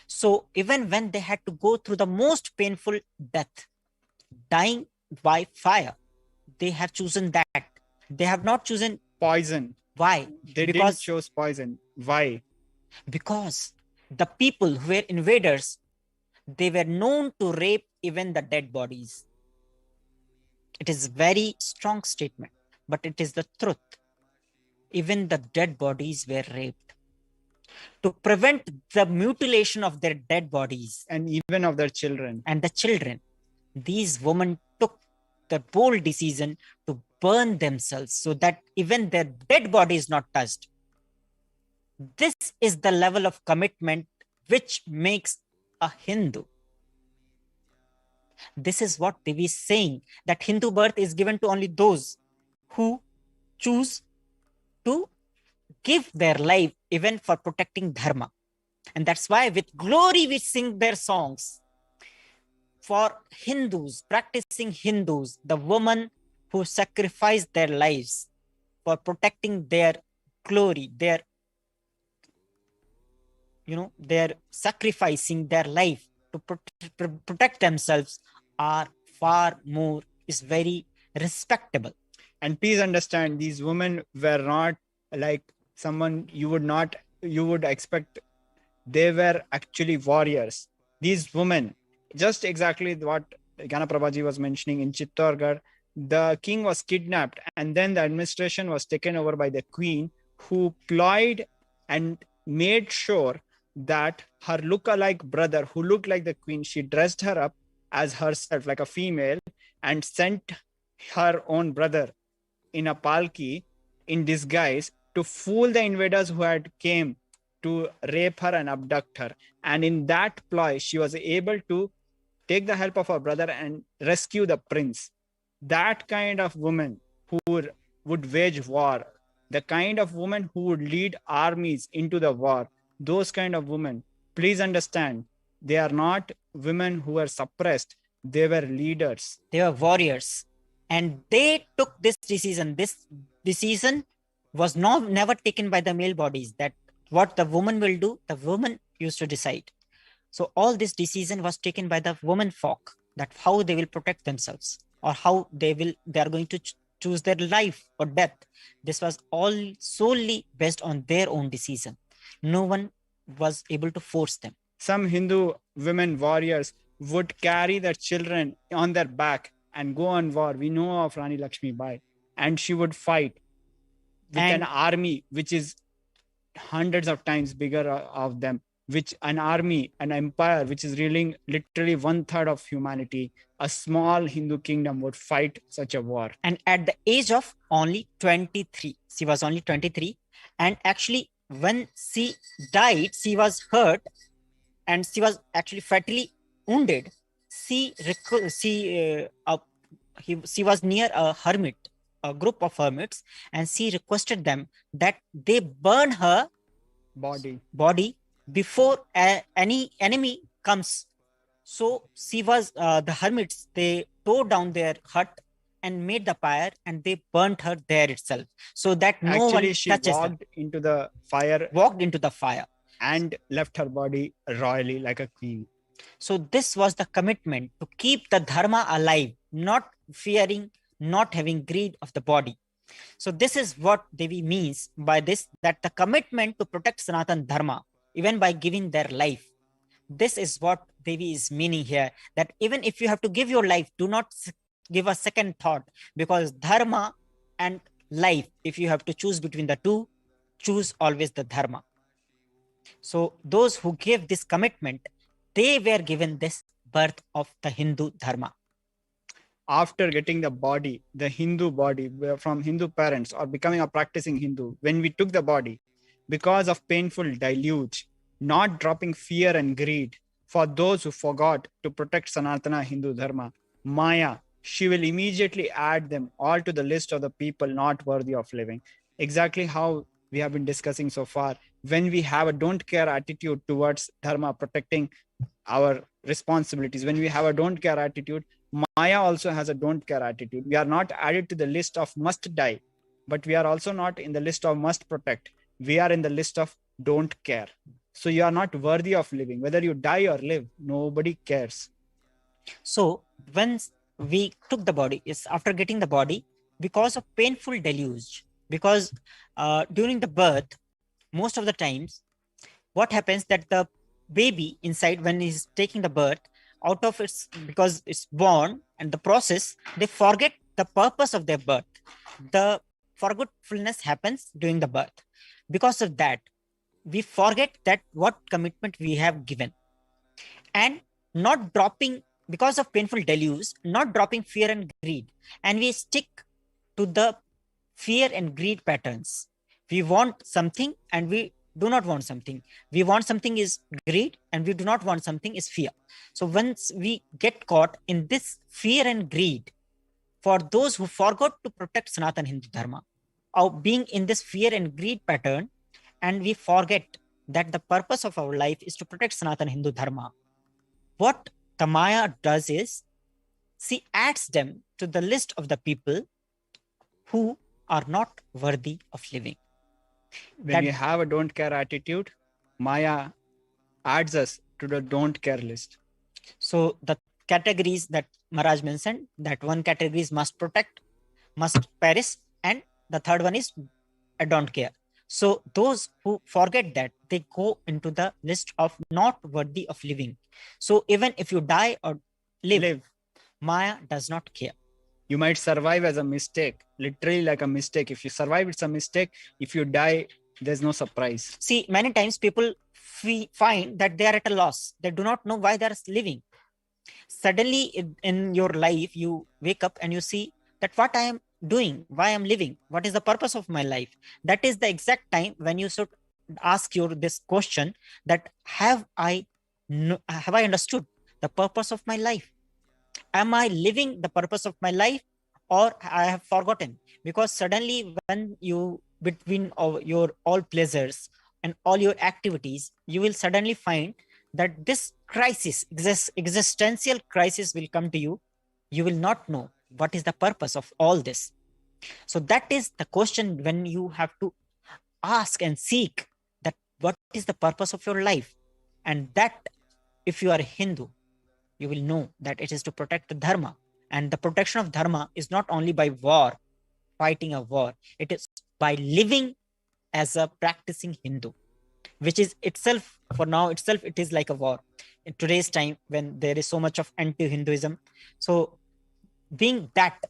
So even when they had to go through the most painful death, dying by fire, they have chosen that. They have not chosen poison. Why? They didn't choose poison. Why? Because the people who were invaders, they were known to rape even the dead bodies. It is a very strong statement, but it is the truth. Even the dead bodies were raped. To prevent the mutilation of their dead bodies. And even of their children. And the children. These women took the bold decision to burn themselves so that even their dead body is not touched. This is the level of commitment which makes a Hindu. This is what Devi is saying, that Hindu birth is given to only those who choose to give their life even for protecting dharma. And that's why with glory we sing their songs. For Hindus, practicing Hindus, the women who sacrifice their lives for protecting their glory, their sacrificing their life to protect themselves are far more, is very respectable. And please understand, these women were not like someone you would expect. They were actually warriors. These women, just exactly what Gyana Prabhaji was mentioning in Chittorgarh, the king was kidnapped and then the administration was taken over by the queen, who ployed and made sure that her look-alike brother, who looked like the queen, she dressed her up as herself, like a female, and sent her own brother in a palki in disguise to fool the invaders who had came to rape her and abduct her. And in that ploy, she was able to take the help of her brother and rescue the prince. That kind of woman who would wage war, the kind of woman who would lead armies into the war, those kind of women, please understand, they are not women who were suppressed. They were leaders. They were warriors. And they took this decision. This decision was never taken by the male bodies, that what the woman will do, the woman used to decide. So all this decision was taken by the women folk, that how they will protect themselves or how they are going to choose their life or death. This was all solely based on their own decision. No one was able to force them. Some Hindu women warriors would carry their children on their back and go on war. We know of Rani Lakshmi Bai, and she would fight with an army which is hundreds of times bigger of them, which an army, an empire which is ruling literally 1/3 of humanity, a small Hindu kingdom would fight such a war. And at the age of only 23, she was only 23. And actually, when she died, she was hurt and she was actually fatally wounded. She was near a hermit, a group of hermits, and she requested them that they burn her body before any enemy comes. So the hermits, they tore down their hut and made the fire, and they burnt her there itself, so that no Actually, one she touches her. walked into the fire Walked into the fire. and left her body royally like a queen. So this was the commitment to keep the dharma alive, not fearing, not having greed of the body. So this is what Devi means by this, that the commitment to protect Sanatan Dharma, even by giving their life. This is what Devi is meaning here, that even if you have to give your life, do not give a second thought, because dharma and life, if you have to choose between the two, choose always the dharma. So those who gave this commitment, they were given this birth of the Hindu dharma. After getting the body, the Hindu body from Hindu parents or becoming a practicing Hindu, when we took the body, because of painful deluge, not dropping fear and greed, for those who forgot to protect Sanatana Hindu Dharma, Maya, she will immediately add them all to the list of the people not worthy of living. Exactly how we have been discussing so far. When we have a don't care attitude towards Dharma, protecting our responsibilities, when we have a don't care attitude, Maya also has a don't care attitude. We are not added to the list of must die, but we are also not in the list of must protect. We are in the list of don't care. So you are not worthy of living. Whether you die or live, nobody cares. So when we took the body, is after getting the body, because of painful deluge, because during the birth, most of the times, what happens that the baby inside, when he's taking the birth, out of its, because it's born and the process, they forget the purpose of their birth. The forgetfulness happens during the birth. Because of that, we forget that what commitment we have given, and not dropping, because of painful deluge, not dropping fear and greed, and we stick to the fear and greed patterns. We want something and we do not want something. We want something is greed, and we do not want something is fear. So once we get caught in this fear and greed, for those who forgot to protect Sanatan Hindu Dharma, of being in this fear and greed pattern, and we forget that the purpose of our life is to protect Sanatan Hindu Dharma, what the Maya does is, she adds them to the list of the people who are not worthy of living. When we have a don't care attitude, Maya adds us to the don't care list. So the categories that Maharaj mentioned, that one category is must protect, must perish, and the third one is I don't care. So those who forget that, they go into the list of not worthy of living. So even if you die or live. Maya does not care. You might survive as a mistake, literally like a mistake. If you survive, it's a mistake. If you die, there's no surprise. See, many times people find that they are at a loss. They do not know why they are living. Suddenly in your life, you wake up and you see that what I am doing, why I am living, what is the purpose of my life. That is the exact time when you should ask your this question, that have I understood the purpose of my life? Am I living the purpose of my life, or I have forgotten? Because suddenly when you, between your all pleasures and all your activities, you will suddenly find that this crisis, existential crisis will come to you. You will not know what is the purpose of all this. So that is the question when you have to ask and seek that what is the purpose of your life. And that, if you are a Hindu, you will know that it is to protect the dharma. And the protection of dharma is not only by war, fighting a war, it is by living as a practicing Hindu, which is itself, for now itself, it is like a war in today's time when there is so much of anti-Hinduism. So being that,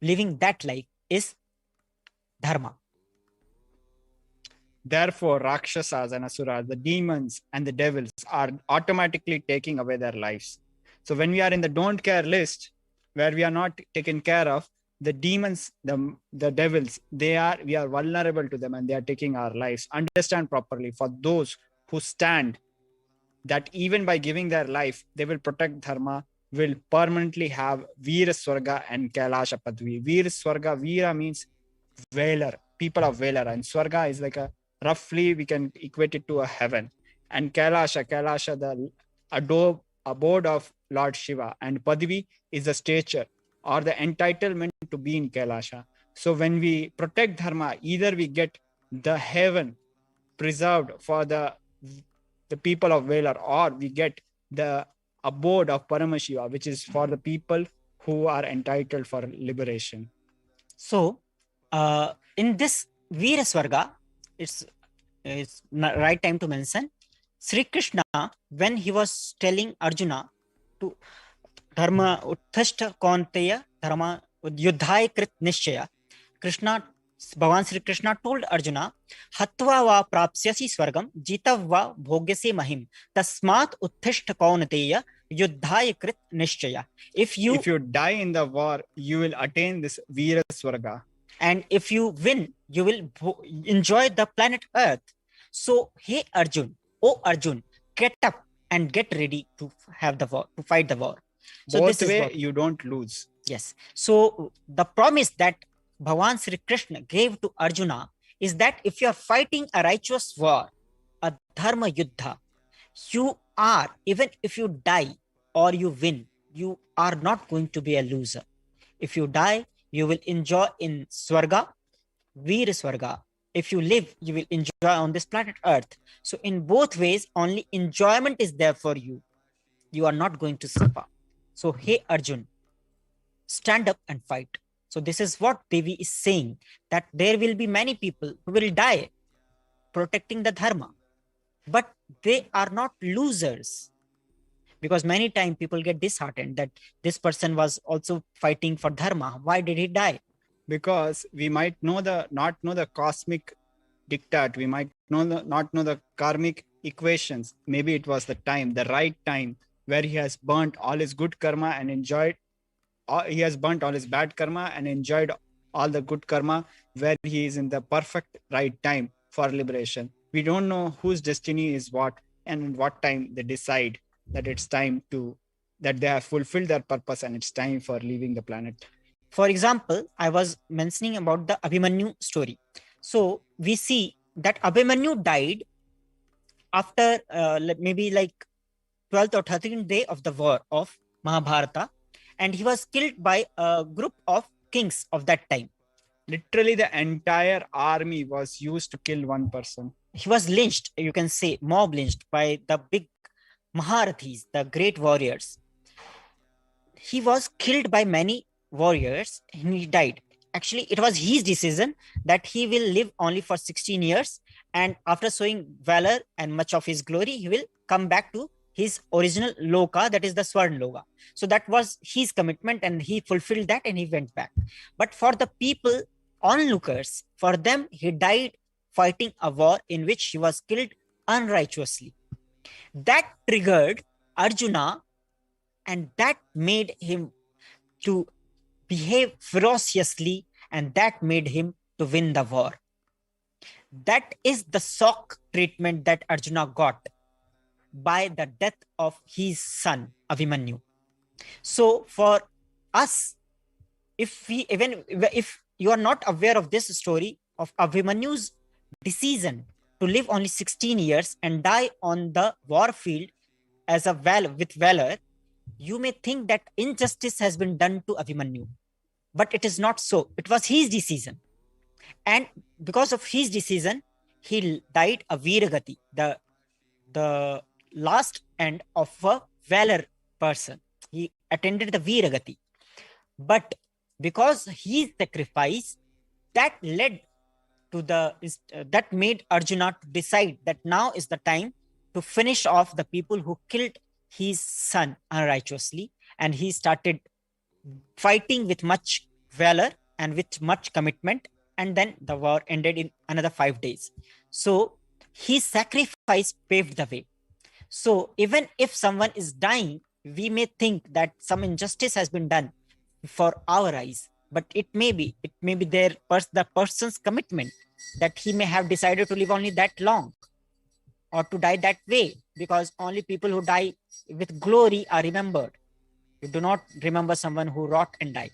living that life is dharma. Therefore, Rakshasas and Asuras, the demons and the devils, are automatically taking away their lives. So when we are in the don't care list, where we are not taken care of, the demons, the devils, we are vulnerable to them, and they are taking our lives. Understand properly, for those who stand that even by giving their life, they will protect dharma, will permanently have Veera Swarga and Kailasa Padvi. Veera Swarga, Veera means Valor, people of Valor, and Swarga is like a, roughly we can equate it to a heaven. And Kailasa, the abode of Lord Shiva, and Padavi is the stature or the entitlement to be in Kailasa. So when we protect dharma, either we get the heaven preserved for the people of valor, or we get the abode of Paramashiva, which is for the people who are entitled for liberation. So, in this Veera Swarga, it's right time to mention Sri Krishna, when he was telling Arjuna to dharma utthashta kaunteya dharma yuddhai krit nishchaya, Krishna, Bhavan Sri Krishna told Arjuna, Hatva va prapsyasi swargam, jitav va bhogyase mahim, tasmat utthishta kaunteya yuddhai krit nishchaya. If you die in the war, you will attain this Veera Swarga. And if you win, you will enjoy the planet Earth. So, hey Arjun, oh Arjun, get up and get ready to have the war, to fight the war. So both way, you don't lose. Yes. So the promise that Bhavan Sri Krishna gave to Arjuna is that if you are fighting a righteous war, a dharma yuddha, you are, even if you die or you win, you are not going to be a loser. If you die, you will enjoy in Swarga, Veer Swarga. If you live, you will enjoy on this planet Earth. So in both ways, only enjoyment is there for you. You are not going to suffer. So, hey Arjun, stand up and fight. So this is what Devi is saying, that there will be many people who will die protecting the dharma, but they are not losers. Because many times people get disheartened that this person was also fighting for dharma. Why did he die? Because we might not know the cosmic diktat. We might not know the karmic equations. Maybe it was the right time, where he has burnt all his good karma and enjoyed. He has burnt all his bad karma and enjoyed all the good karma, where he is in the perfect right time for liberation. We don't know whose destiny is what, and in what time they decide that it's time that they have fulfilled their purpose and it's time for leaving the planet. For example, I was mentioning about the Abhimanyu story. So we see that Abhimanyu died after maybe like 12th or 13th day of the war of Mahabharata, and he was killed by a group of kings of that time. Literally, the entire army was used to kill one person. He was lynched, you can say, mob lynched by the big Maharathis, the great warriors. He was killed by many warriors and he died. Actually, it was his decision that he will live only for 16 years, and after showing valor and much of his glory, he will come back to his original loka, that is the Swarn Loka. So that was his commitment and he fulfilled that and he went back. But for the people, onlookers, for them, he died fighting a war in which he was killed unrighteously. That triggered Arjuna, and that made him to behave ferociously, and that made him to win the war. That is the shock treatment that Arjuna got by the death of his son Abhimanyu. So for us, if you are not aware of this story of Abhimanyu's decision to live only 16 years and die on the war field as with valor, you may think that injustice has been done to Abhimanyu. But it is not so. It was his decision. And because of his decision, he died a Viragati, the last end of a valor person. He attended the Viragati. But because his sacrifice, that led to that made Arjuna to decide that now is the time to finish off the people who killed his son unrighteously, and he started fighting with much valor and with much commitment, and then the war ended in another 5 days. So his sacrifice paved the way. So even if someone is dying, we may think that some injustice has been done for our eyes, but it may be the person's commitment, that he may have decided to live only that long or to die that way, because only people who die with glory are remembered. You do not remember someone who rot and died.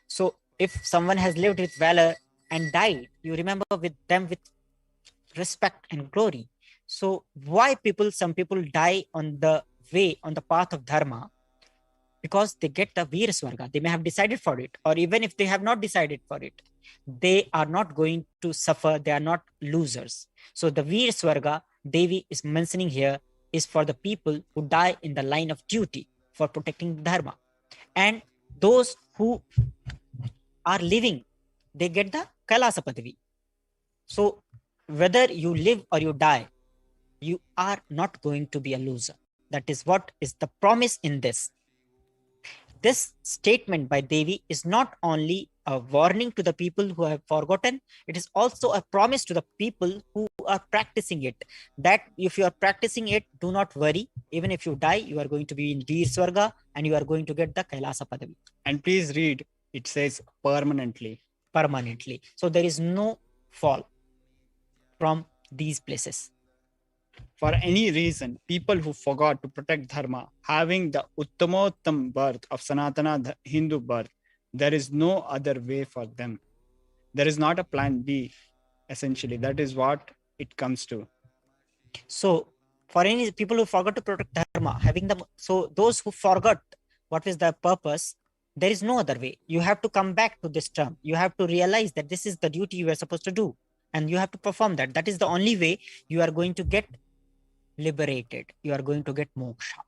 So if someone has lived with valor and died, you remember them with respect and glory. So why some people die on the way on the path of dharma, because they get the Veer Swarga, they may have decided for it, or even if they have not decided for it, they are not going to suffer, they are not losers. So the Veer Swarga Devi is mentioning here is for the people who die in the line of duty for protecting dharma. And those who are living, they get the Kailasa Padavi. So whether you live or you die, you are not going to be a loser. That is what is the promise in this. This statement by Devi is not only a warning to the people who have forgotten, it is also a promise to the people who are practicing it. That if you are practicing it, do not worry. Even if you die, you are going to be in Veer Swarga and you are going to get the Kailasa Padavi. And please read, it says permanently. Permanently. So there is no fall from these places. For any reason, people who forgot to protect dharma, having the Uttamottam birth of Sanatana Hindu birth, there is no other way for them. There is not a plan B, essentially. That is what it comes to. So for any people who forgot to protect dharma, having them, so those who forgot what is the purpose, there is no other way. You have to come back to this term. You have to realize that this is the duty you are supposed to do, and you have to perform that. That is the only way you are going to get liberated. You are going to get moksha.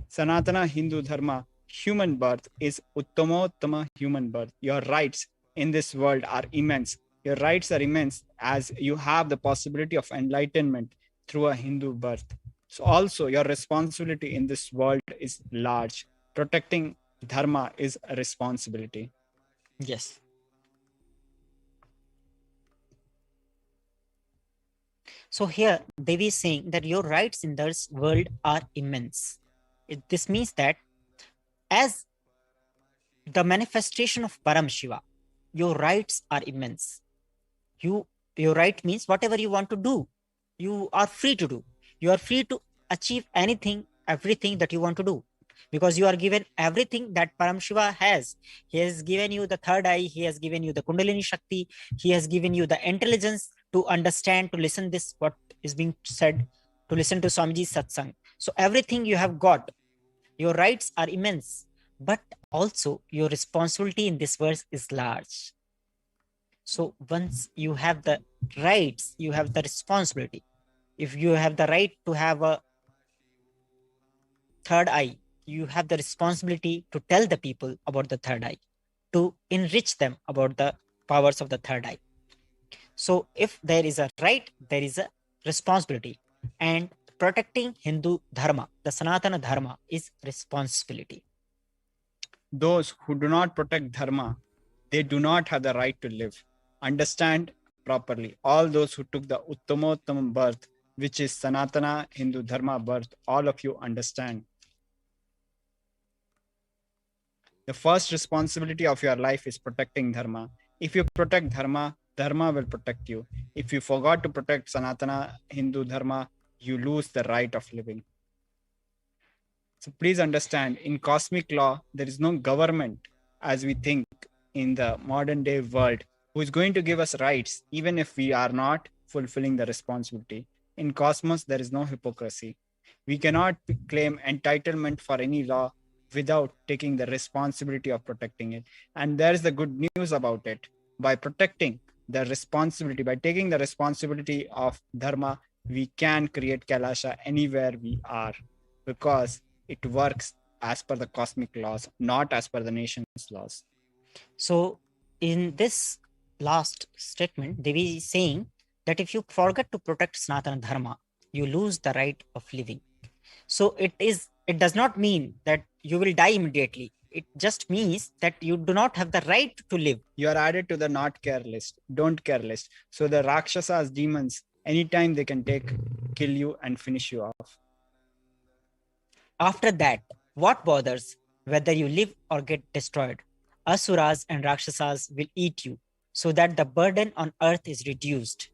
Sanatana Hindu Dharma, human birth is Uttamottama human birth. Your rights in this world are immense. Your rights are immense as you have the possibility of enlightenment through a Hindu birth. So also your responsibility in this world is large. Protecting dharma is a responsibility. Yes. So here Devi is saying that your rights in this world are immense. This means that as the manifestation of Param Shiva, your rights are immense. Your right means whatever you want to do, you are free to do. You are free to achieve anything, everything that you want to do, because you are given everything that Param Shiva has. He has given you the third eye, he has given you the Kundalini Shakti, he has given you the intelligence to understand, to listen this, what is being said, to listen to Swamiji's satsang. So everything you have got. Your rights are immense, but also your responsibility in this verse is large. So once you have the rights, you have the responsibility. If you have the right to have a third eye, you have the responsibility to tell the people about the third eye, to enrich them about the powers of the third eye. So if there is a right, there is a responsibility. And protecting Hindu dharma, the Sanatana dharma, is responsibility. Those who do not protect dharma, they do not have the right to live. Understand properly. All those who took the Uttamottam birth, which is Sanatana Hindu Dharma birth, all of you understand. The first responsibility of your life is protecting dharma. If you protect dharma, dharma will protect you. If you forgot to protect Sanatana Hindu Dharma, you lose the right of living. So please understand, in cosmic law, there is no government as we think in the modern day world who is going to give us rights, even if we are not fulfilling the responsibility. In cosmos, there is no hypocrisy. We cannot claim entitlement for any law without taking the responsibility of protecting it. And there is the good news about it. By protecting the responsibility, by taking the responsibility of dharma, we can create Kailasa anywhere we are, because it works as per the cosmic laws, not as per the nation's laws. So in this last statement, Devi is saying that if you forget to protect Sanatana Dharma, you lose the right of living. So it does not mean that you will die immediately. It just means that you do not have the right to live. You are added to the not care list, don't care list. So the Rakshasas, demons, anytime they can kill you and finish you off. After that, what bothers whether you live or get destroyed? Asuras and Rakshasas will eat you, so that the burden on earth is reduced.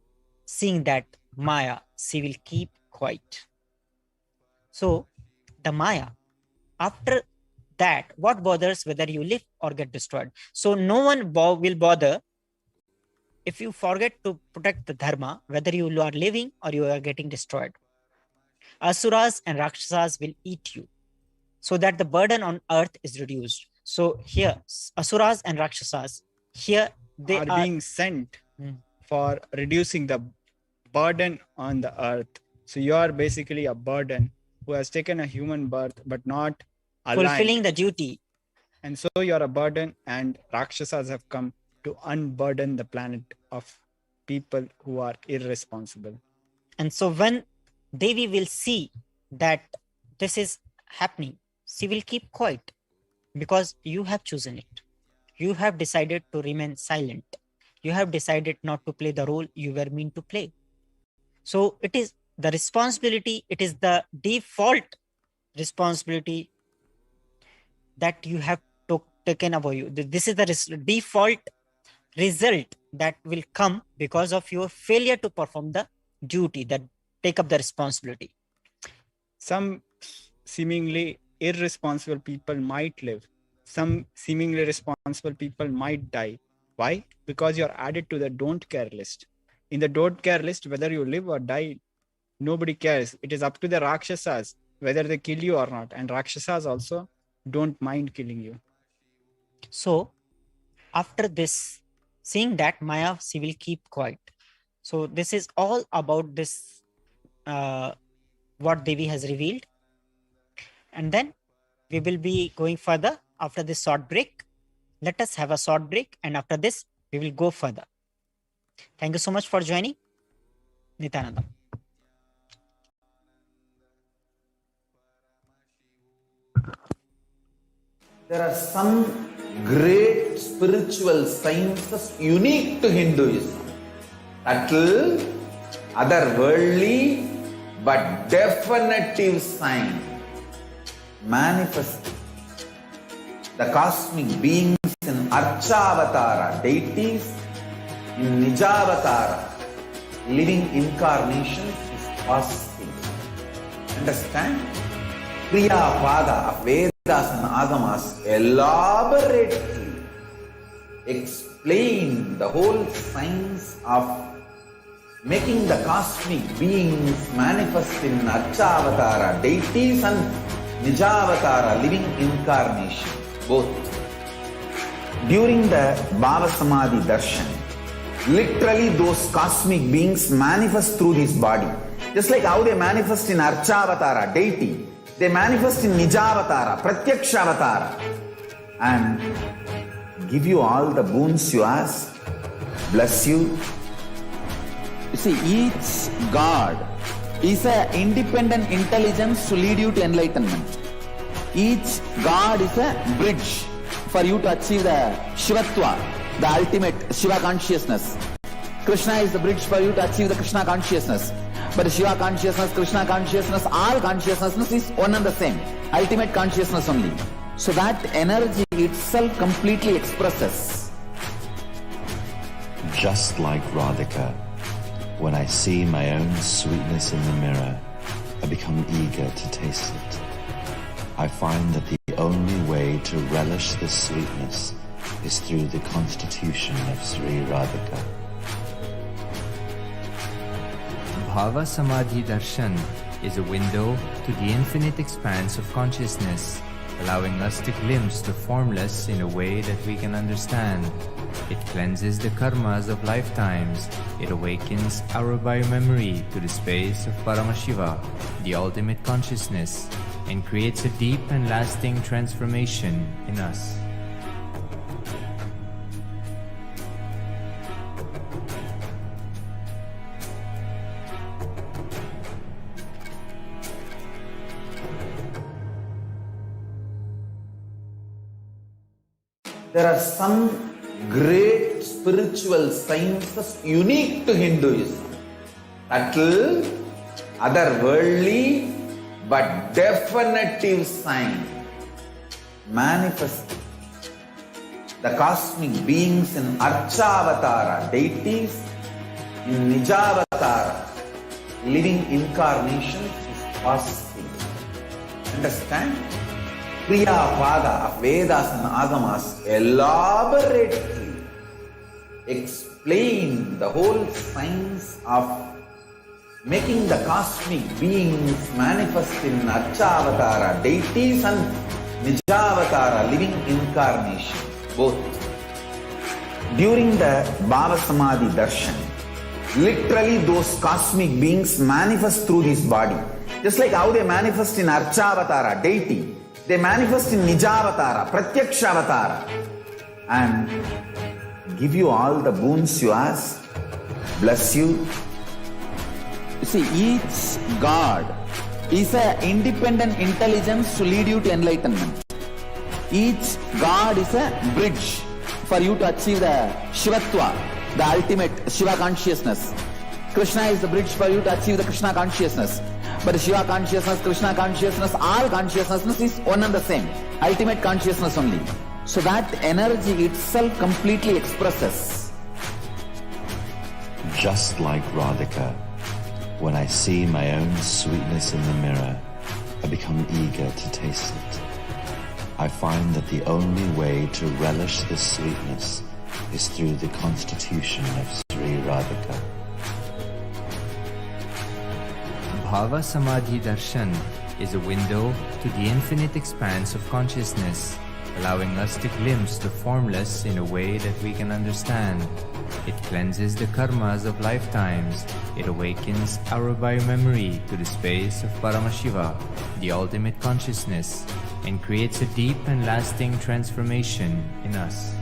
Seeing that Maya, she will keep quiet. So the Maya, after that, what bothers whether you live or get destroyed? So no one will bother if you forget to protect the dharma, whether you are living or you are getting destroyed. Asuras and Rakshasas will eat you, so that the burden on earth is reduced. So here, Asuras and Rakshasas, here they are are being sent Hmm. for reducing the burden on the earth. So you are basically a burden who has taken a human birth but not aligned. fulfilling the duty. And so you are a burden, and Rakshasas have come to unburden the planet of people who are irresponsible. And so when Devi will see that this is happening, she will keep quiet because you have chosen it. You have decided to remain silent. You have decided not to play the role you were meant to play. So it is the responsibility, it is the default responsibility that you have taken above you. This is the default result that will come because of your failure to perform the duty, that take up the responsibility. Some seemingly irresponsible people might live. Some seemingly responsible people might die. Why? Because you're added to the don't care list. In the don't care list, whether you live or die, nobody cares. It is up to the Rakshasas whether they kill you or not. And Rakshasas also don't mind killing you. So after this, seeing that Maya, she will keep quiet. So this is all about this, what Devi has revealed. And then we will be going further after this short break. Let us have a short break, and after this, we will go further. Thank you so much for joining. Nityananda. There are some great spiritual sciences unique to Hinduism. Subtle, otherworldly, but definitive sign. Manifesting the cosmic beings in Archavatara, deities in Nijavatara, living incarnations is possible. Understand? Kriya Pada of Vedas and Agamas elaborately explain the whole science of making the cosmic beings manifest in Archavatara, deities, and Nijavatara, living incarnation, both. During the Bhava Samadhi Darshan, literally those cosmic beings manifest through this body. Just like how they manifest in Archavatara, deity, they manifest in Nijavatara, Pratyakshavatara, and give you all the boons you ask, bless you. You see, each God is an independent intelligence to lead you to enlightenment. Each God is a bridge for you to achieve the Shivatva, the ultimate Shiva consciousness. Krishna is the bridge for you to achieve the Krishna consciousness. But the Shiva consciousness, Krishna consciousness, all consciousness is one and the same. Ultimate consciousness only. So that energy itself completely expresses. Just like Radhika, when I see my own sweetness in the mirror, I become eager to taste it. I find that the only way to relish this sweetness is through the constitution of Sri Radhika. Bhava Samadhi Darshan is a window to the infinite expanse of consciousness, allowing us to glimpse the formless in a way that we can understand. It cleanses the karmas of lifetimes. It awakens our biomemory to the space of Paramashiva, the ultimate consciousness, and creates a deep and lasting transformation in us. There are some great spiritual sciences unique to Hinduism. Subtle, otherworldly, but definitive sign. Manifesting the cosmic beings in Archavatara, deities in Nijavatara, living incarnations is possible. Understand? Kriya Pada of Vedas and Agamas elaborately explain the whole science of making the cosmic beings manifest in Archavatara deities and Nijavatara living incarnations, both. During the Bhava Samadhi Darshan, literally those cosmic beings manifest through this body. Just like how they manifest in Archavatara, deity, they manifest in Nijavatara, Pratyakshavatara, and give you all the boons you ask, bless you. You see, each God is an independent intelligence to lead you to enlightenment. Each God is a bridge for you to achieve the Shivatva, the ultimate Shiva consciousness. Krishna is the bridge for you to achieve the Krishna consciousness. But the Shiva consciousness, Krishna consciousness, all consciousness is one and the same. Ultimate consciousness only. So that energy itself completely expresses. Just like Radhika, when I see my own sweetness in the mirror, I become eager to taste it. I find that the only way to relish this sweetness is through the constitution of Sri Radhika. Bhava Samadhi Darshan is a window to the infinite expanse of consciousness, allowing us to glimpse the formless in a way that we can understand. It cleanses the karmas of lifetimes. It awakens our biomemory to the space of Paramashiva, the ultimate consciousness, and creates a deep and lasting transformation in us.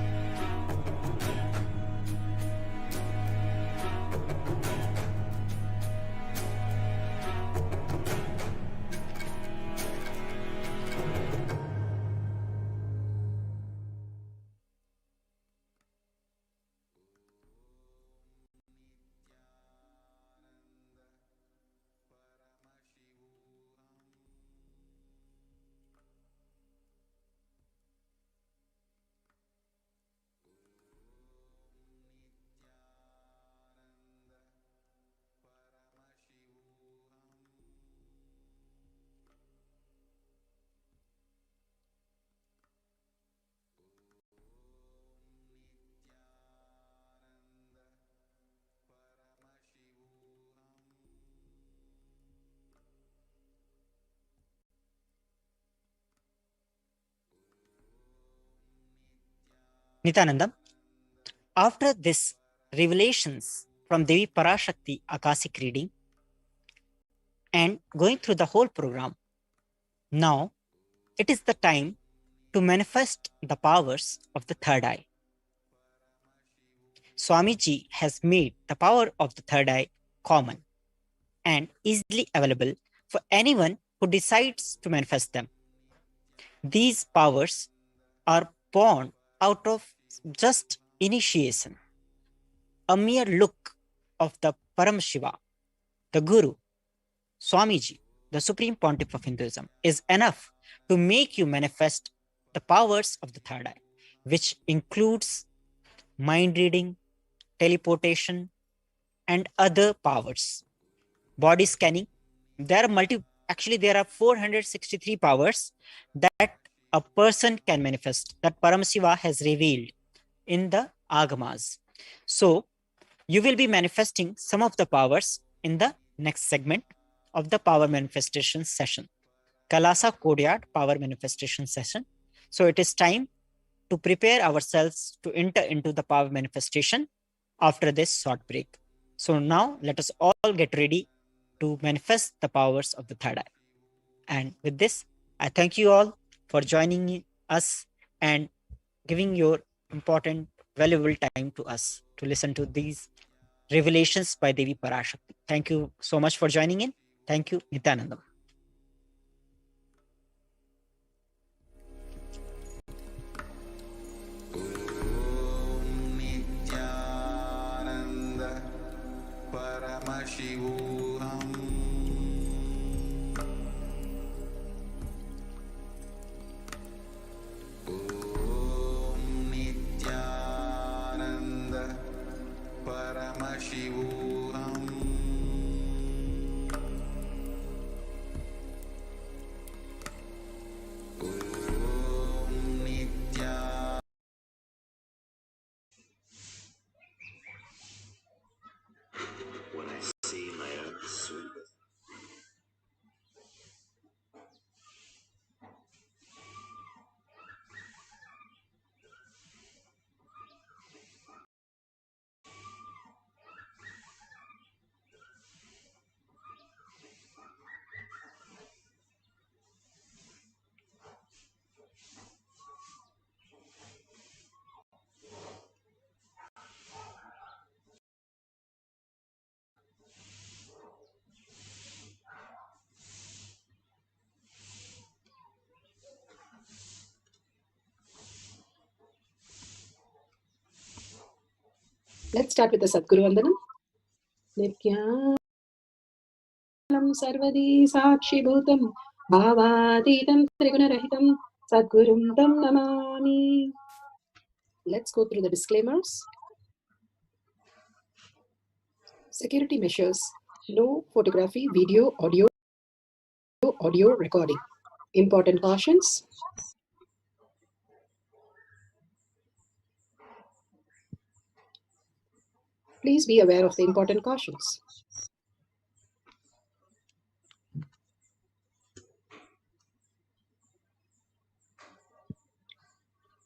Nityanandam, after this revelations from Devi Parashakti Akashic reading and going through the whole program, now it is the time to manifest the powers of the third eye. Swamiji has made the power of the third eye common and easily available for anyone who decides to manifest them. These powers are born out of just initiation. A mere look of the Paramashiva, the Guru, Swamiji, the Supreme Pontiff of Hinduism, is enough to make you manifest the powers of the third eye, which includes mind reading, teleportation, and other powers. Body scanning. There are 463 powers that a person can manifest, that Paramashiva has revealed in the Agamas. So, you will be manifesting some of the powers in the next segment of the power manifestation session, Kailasa Courtyard power manifestation session. So, it is time to prepare ourselves to enter into the power manifestation after this short break. So, now let us all get ready to manifest the powers of the third eye. And with this, I thank you all for joining us and giving your important, valuable time to us to listen to these revelations by Devi Parashakti. Thank you so much for joining in. Thank you, Nityanandam. When I see my own Let's start with the Sadguru Vandanam. Nityanam Sarvadi Sakshi Bhutam Bhavaditam Triguna Sadgurum Tam Namami. Let's go through the disclaimers. Security measures. No photography, video, audio recording. Important cautions. Please be aware of the important cautions.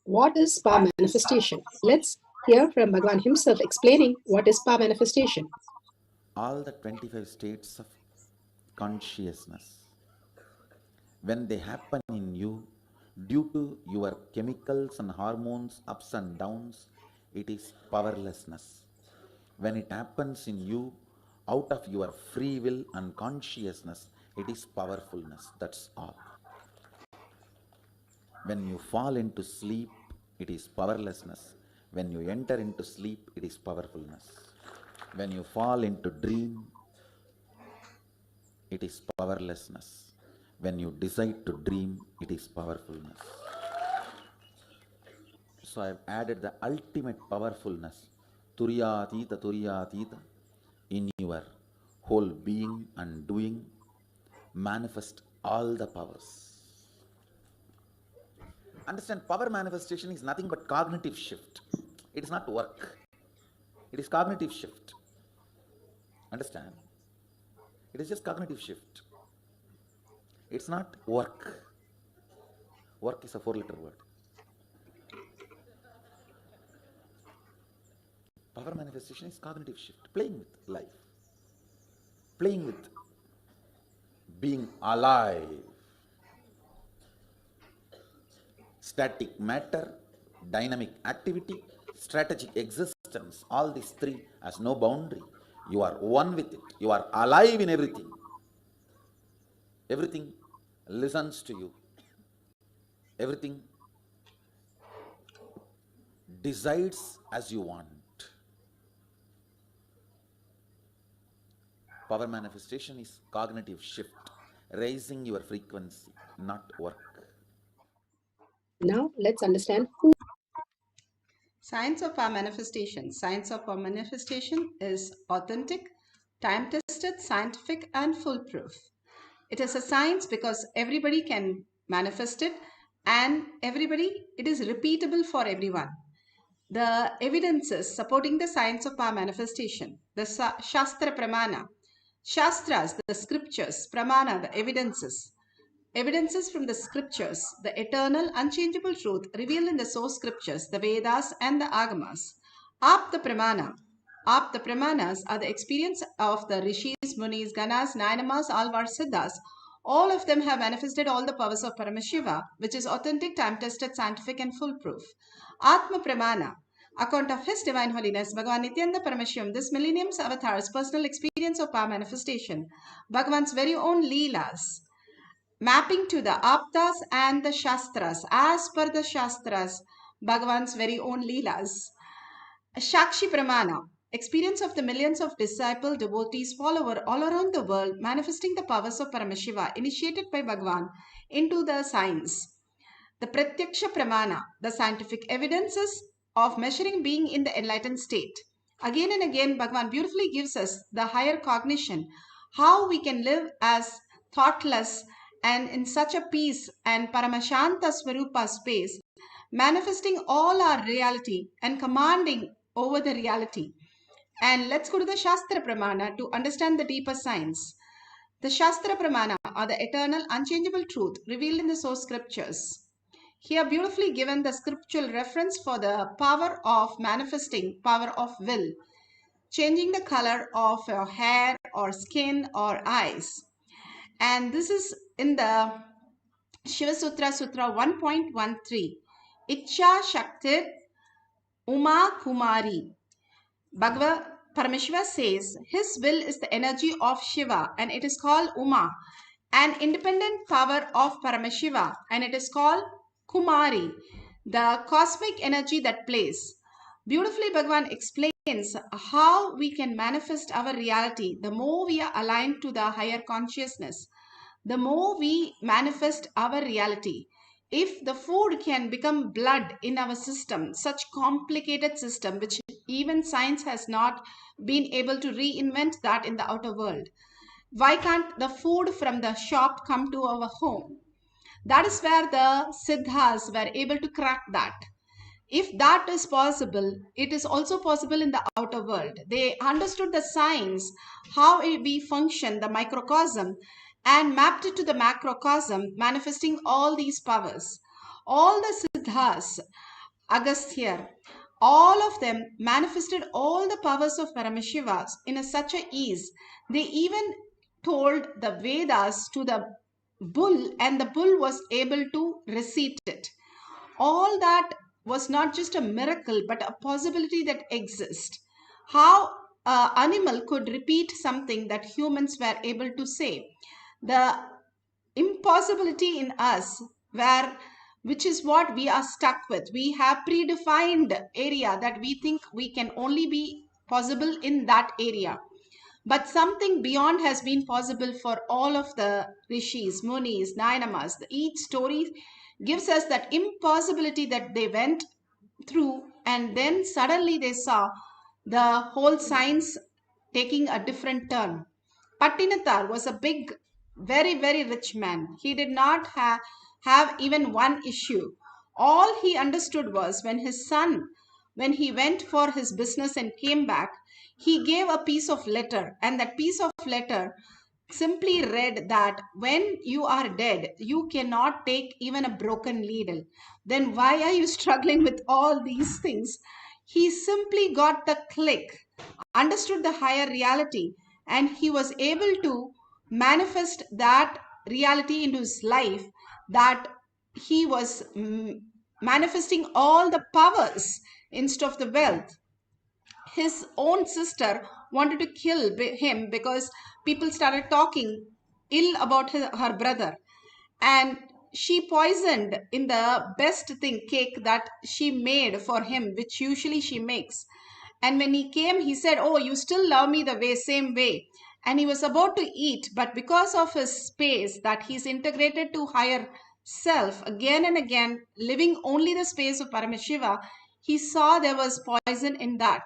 What is power manifestation? Let's hear from Bhagwan himself explaining what is power manifestation. All the 25 states of consciousness, when they happen in you, due to your chemicals and hormones ups and downs, it is powerlessness. When it happens in you, out of your free will and consciousness, it is powerfulness. That's all. When you fall into sleep, it is powerlessness. When you enter into sleep, it is powerfulness. When you fall into dream, it is powerlessness. When you decide to dream, it is powerfulness. So I have added the ultimate powerfulness, Turyatita, in your whole being and doing. Manifest all the powers. Understand, power manifestation is nothing but cognitive shift. It is not work. It is cognitive shift. Understand? It is just cognitive shift. It's not work. Work is a 4-letter word. Power manifestation is cognitive shift. Playing with life. Playing with being alive. Static matter, dynamic activity, strategic existence, all these three has no boundary. You are one with it. You are alive in everything. Everything listens to you. Everything decides as you want. Power manifestation is cognitive shift, raising your frequency, not work. Now let's understand who. Science of our manifestation. Science of our manifestation is authentic, time-tested, scientific, and foolproof. It is a science because everybody can manifest it, and it is repeatable for everyone. The evidences supporting the science of our manifestation, the Shastra Pramana, Shastras, the scriptures, Pramana, the evidences from the scriptures, the eternal, unchangeable truth revealed in the source scriptures, the Vedas and the Agamas. Apta Pramana. Apta Pramanas are the experience of the Rishis, Munis, Ganas, Nainamas, Alvar, Siddhas. All of them have manifested all the powers of Paramashiva, which is authentic, time-tested, scientific and foolproof. Atma Pramana. Account of His Divine Holiness, Bhagavan Nityananda Paramashivam, this millennium's avatar's personal experience of power manifestation, Bhagavan's very own Leelas, mapping to the Aptas and the Shastras, as per the Shastras, Bhagavan's very own Leelas. Shakshi Pramana, experience of the millions of disciple devotees follower all around the world, manifesting the powers of Paramashiva, initiated by Bhagavan into the science. The Pratyaksha Pramana, the scientific evidences of measuring being in the enlightened state. Again and again, Bhagavan beautifully gives us the higher cognition, how we can live as thoughtless and in such a peace and Paramashanta Swarupa space, manifesting all our reality and commanding over the reality. And let's go to the Shastra Pramana to understand the deeper science. The Shastra Pramana are the eternal, unchangeable truth revealed in the source scriptures. Here beautifully given the scriptural reference for the power of manifesting, power of will, changing the color of your hair or skin or eyes. And this is in the Shiva Sutra, Sutra 1.13. Icha Shaktir Uma Kumari. Bhagavad Parameshwar says his will is the energy of Shiva and it is called Uma, an independent power of Paramashiva, and it is called Kumari, the cosmic energy that plays. Beautifully, Bhagavan explains how we can manifest our reality. The more we are aligned to the higher consciousness, the more we manifest our reality. If the food can become blood in our system, such complicated system which even science has not been able to reinvent that in the outer world, why can't the food from the shop come to our home? That is where the siddhas were able to crack that. If that is possible, it is also possible in the outer world. They understood the science, how we function, the microcosm, and mapped it to the macrocosm, manifesting all these powers. All the siddhas, Agastya, all of them manifested all the powers of Paramashiva in such a ease. They even told the Vedas to the bull, and the bull was able to recite it. All that was not just a miracle but a possibility that exists. How an animal could repeat something that humans were able to say, the impossibility in us, where which is what we are stuck with. We have predefined area that we think we can only be possible in that area, but something beyond has been possible for all of the rishis, munis, nayanamas. Each story gives us that impossibility that they went through, and then suddenly they saw the whole science taking a different turn. Pattinathar was a big, very, very rich man. He did not have even one issue. All he understood was when his son, when he went for his business and came back, he gave a piece of letter, and that piece of letter simply read that when you are dead, you cannot take even a broken needle. Then why are you struggling with all these things? He simply got the click, understood the higher reality, and he was able to manifest that reality into his life, that he was manifesting all the powers instead of the wealth. His own sister wanted to kill him because people started talking ill about her brother, and she poisoned in the best thing cake that she made for him, which usually she makes. And when he came, he said, "Oh, you still love me the same way." And he was about to eat, but because of his space that he's integrated to higher self again and again, living only the space of Paramashiva, he saw there was poison in that.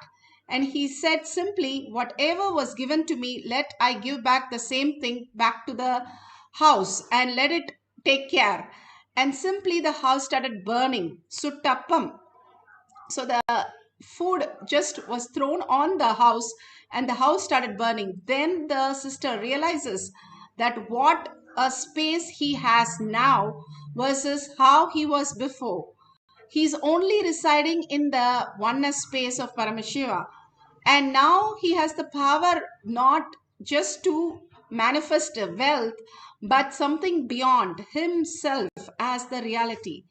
And he said simply, "Whatever was given to me, let I give back the same thing back to the house and let it take care." And simply the house started burning. Suttappam. So the food just was thrown on the house and the house started burning. Then the sister realizes that what a space he has now versus how he was before. He's only residing in the oneness space of Paramashiva. And now he has the power not just to manifest wealth, but something beyond himself as the reality.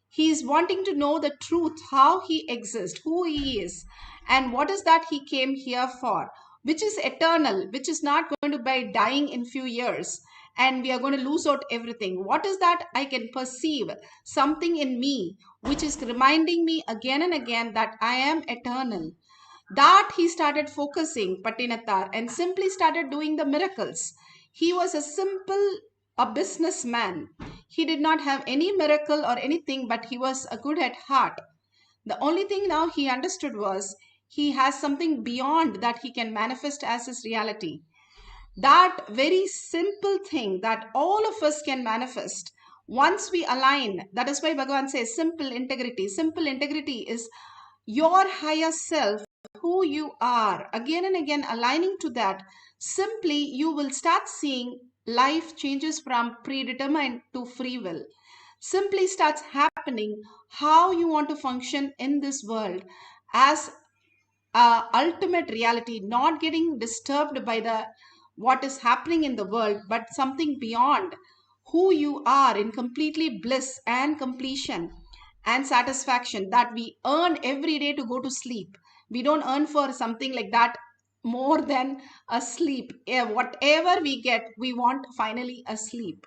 He is wanting to know the truth, how he exists, who he is, and what is that he came here for, which is eternal, which is not going to be dying in few years and we are going to lose out everything. What is that I can perceive? Something in me which is reminding me again and again that I am eternal. That he started focusing, Patinathar, and simply started doing the miracles. He was a businessman. He did not have any miracle or anything, but he was a good at heart. The only thing now he understood was he has something beyond that he can manifest as his reality. That very simple thing that all of us can manifest once we align. That is why Bhagavan says simple integrity. Simple integrity is your higher self, who you are, again and again aligning to that. Simply you will start seeing life changes from predetermined to free will. Simply starts happening how you want to function in this world as ultimate reality, not getting disturbed by the what is happening in the world, but something beyond who you are in completely bliss and completion and satisfaction that we earn every day to go to sleep. We don't earn for something like that more than a sleep. Whatever we get, we want finally a sleep,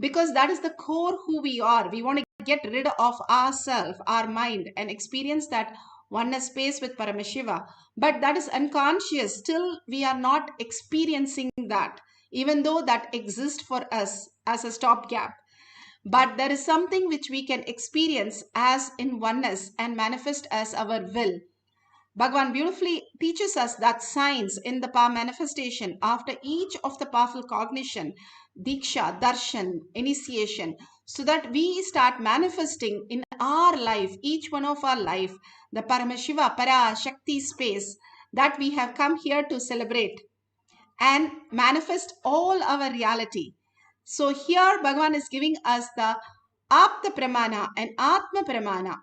because that is the core who we are. We want to get rid of ourself, our mind, and experience that oneness space with Paramashiva, but that is unconscious. Still, we are not experiencing that, even though that exists for us as a stopgap. But there is something which we can experience as in oneness and manifest as our will. Bhagavan beautifully teaches us that signs in the power manifestation after each of the powerful cognition, diksha, darshan, initiation, so that we start manifesting in our life, each one of our life, the Paramashiva, Parashakti space that we have come here to celebrate and manifest all our reality. So here Bhagavan is giving us the Apta Pramana and Atma Pramana.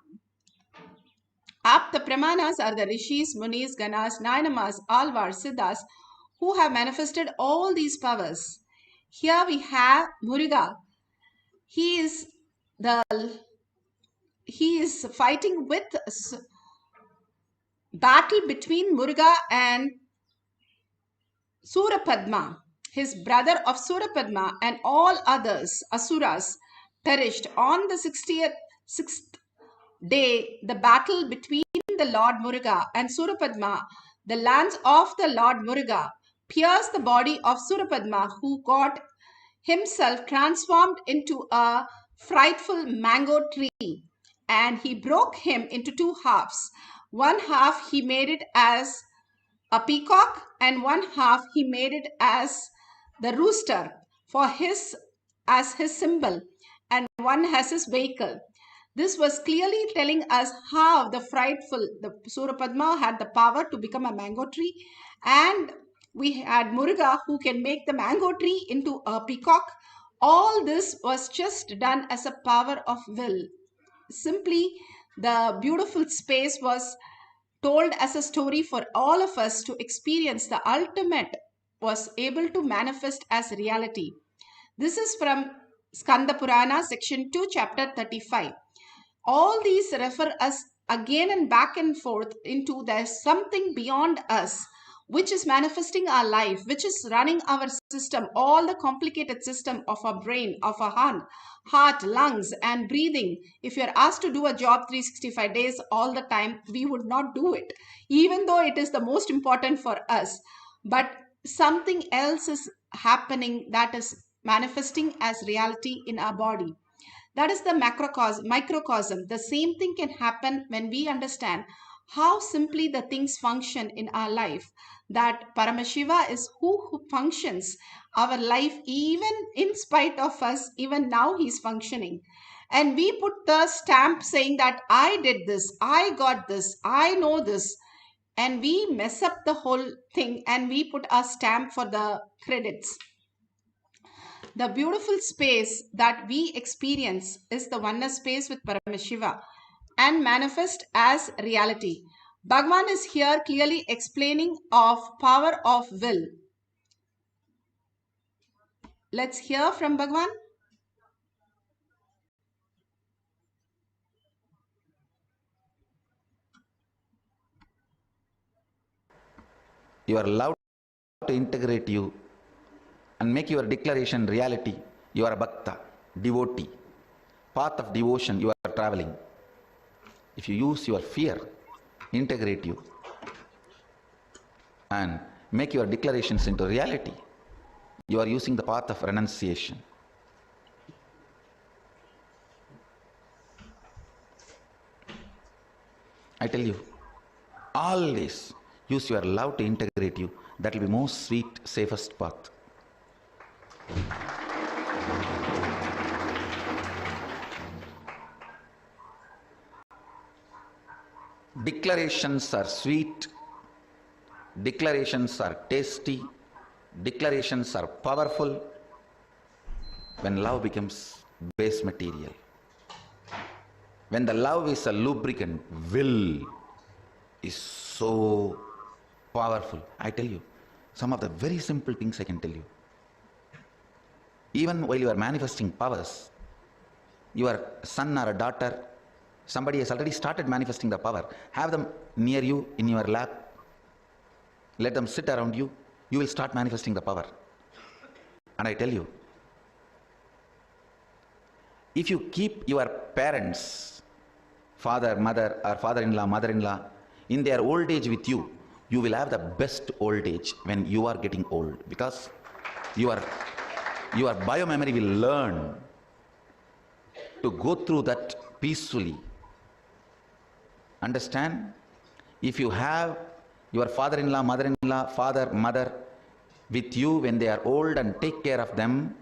Apta Pramanas are the Rishis, Munis, Ganas, Nainamas, Alvars, Siddhas who have manifested all these powers. Here we have Muruga. He is fighting with battle between Muruga and Surapadma. His brother of Surapadma and all others, Asuras, perished on the 6th day. The battle between the Lord Muruga and Surapadma, the lance of the Lord Muruga pierced the body of Surapadma, who got himself transformed into a frightful mango tree, and he broke him into two halves. One half he made it as a peacock, and one half he made it as the rooster for his as his symbol, and one as his vehicle. This was clearly telling us how the Surapadma had the power to become a mango tree, and we had Muruga who can make the mango tree into a peacock. All this was just done as a power of will. Simply, the beautiful space was told as a story for all of us to experience. The ultimate was able to manifest as reality. This is from Skanda Purana, section 2, chapter 35. All these refer us again and back and forth into there's something beyond us which is manifesting our life, which is running our system, all the complicated system of our brain, of our heart, lungs, and breathing. If you're asked to do a job 365 days all the time, we would not do it, even though it is the most important for us. But something else is happening that is manifesting as reality in our body. That is the microcosm. The same thing can happen when we understand how simply the things function in our life. That Paramashiva is who functions our life even in spite of us. Even now he's functioning. And we put the stamp saying that I did this, I got this, I know this. And we mess up the whole thing and we put a stamp for the credits. The beautiful space that we experience is the oneness space with Paramashiva and manifest as reality. Bhagavan is here clearly explaining of power of will. Let's hear from Bhagavan. Your love to integrate you and make your declaration reality. You are a bhakta, devotee, path of devotion you are traveling. If you use your fear, integrate you and make your declarations into reality, you are using the path of renunciation. I tell you, always use your love to integrate you. That will be most sweet, safest path. Declarations are sweet, declarations are tasty, declarations are powerful when love becomes base material. When the love is a lubricant, will is so powerful. I tell you, some of the very simple things I can tell you. Even while you are manifesting powers, your son or a daughter, somebody has already started manifesting the power. Have them near you in your lap. Let them sit around you. You will start manifesting the power. And I tell you, if you keep your parents, father, mother, or father-in-law, mother-in-law, in their old age with you, you will have the best old age when you are getting old, because your biomemory will learn to go through that peacefully. Understand? If you have your father-in-law, mother-in-law, father, mother with you when they are old and take care of them,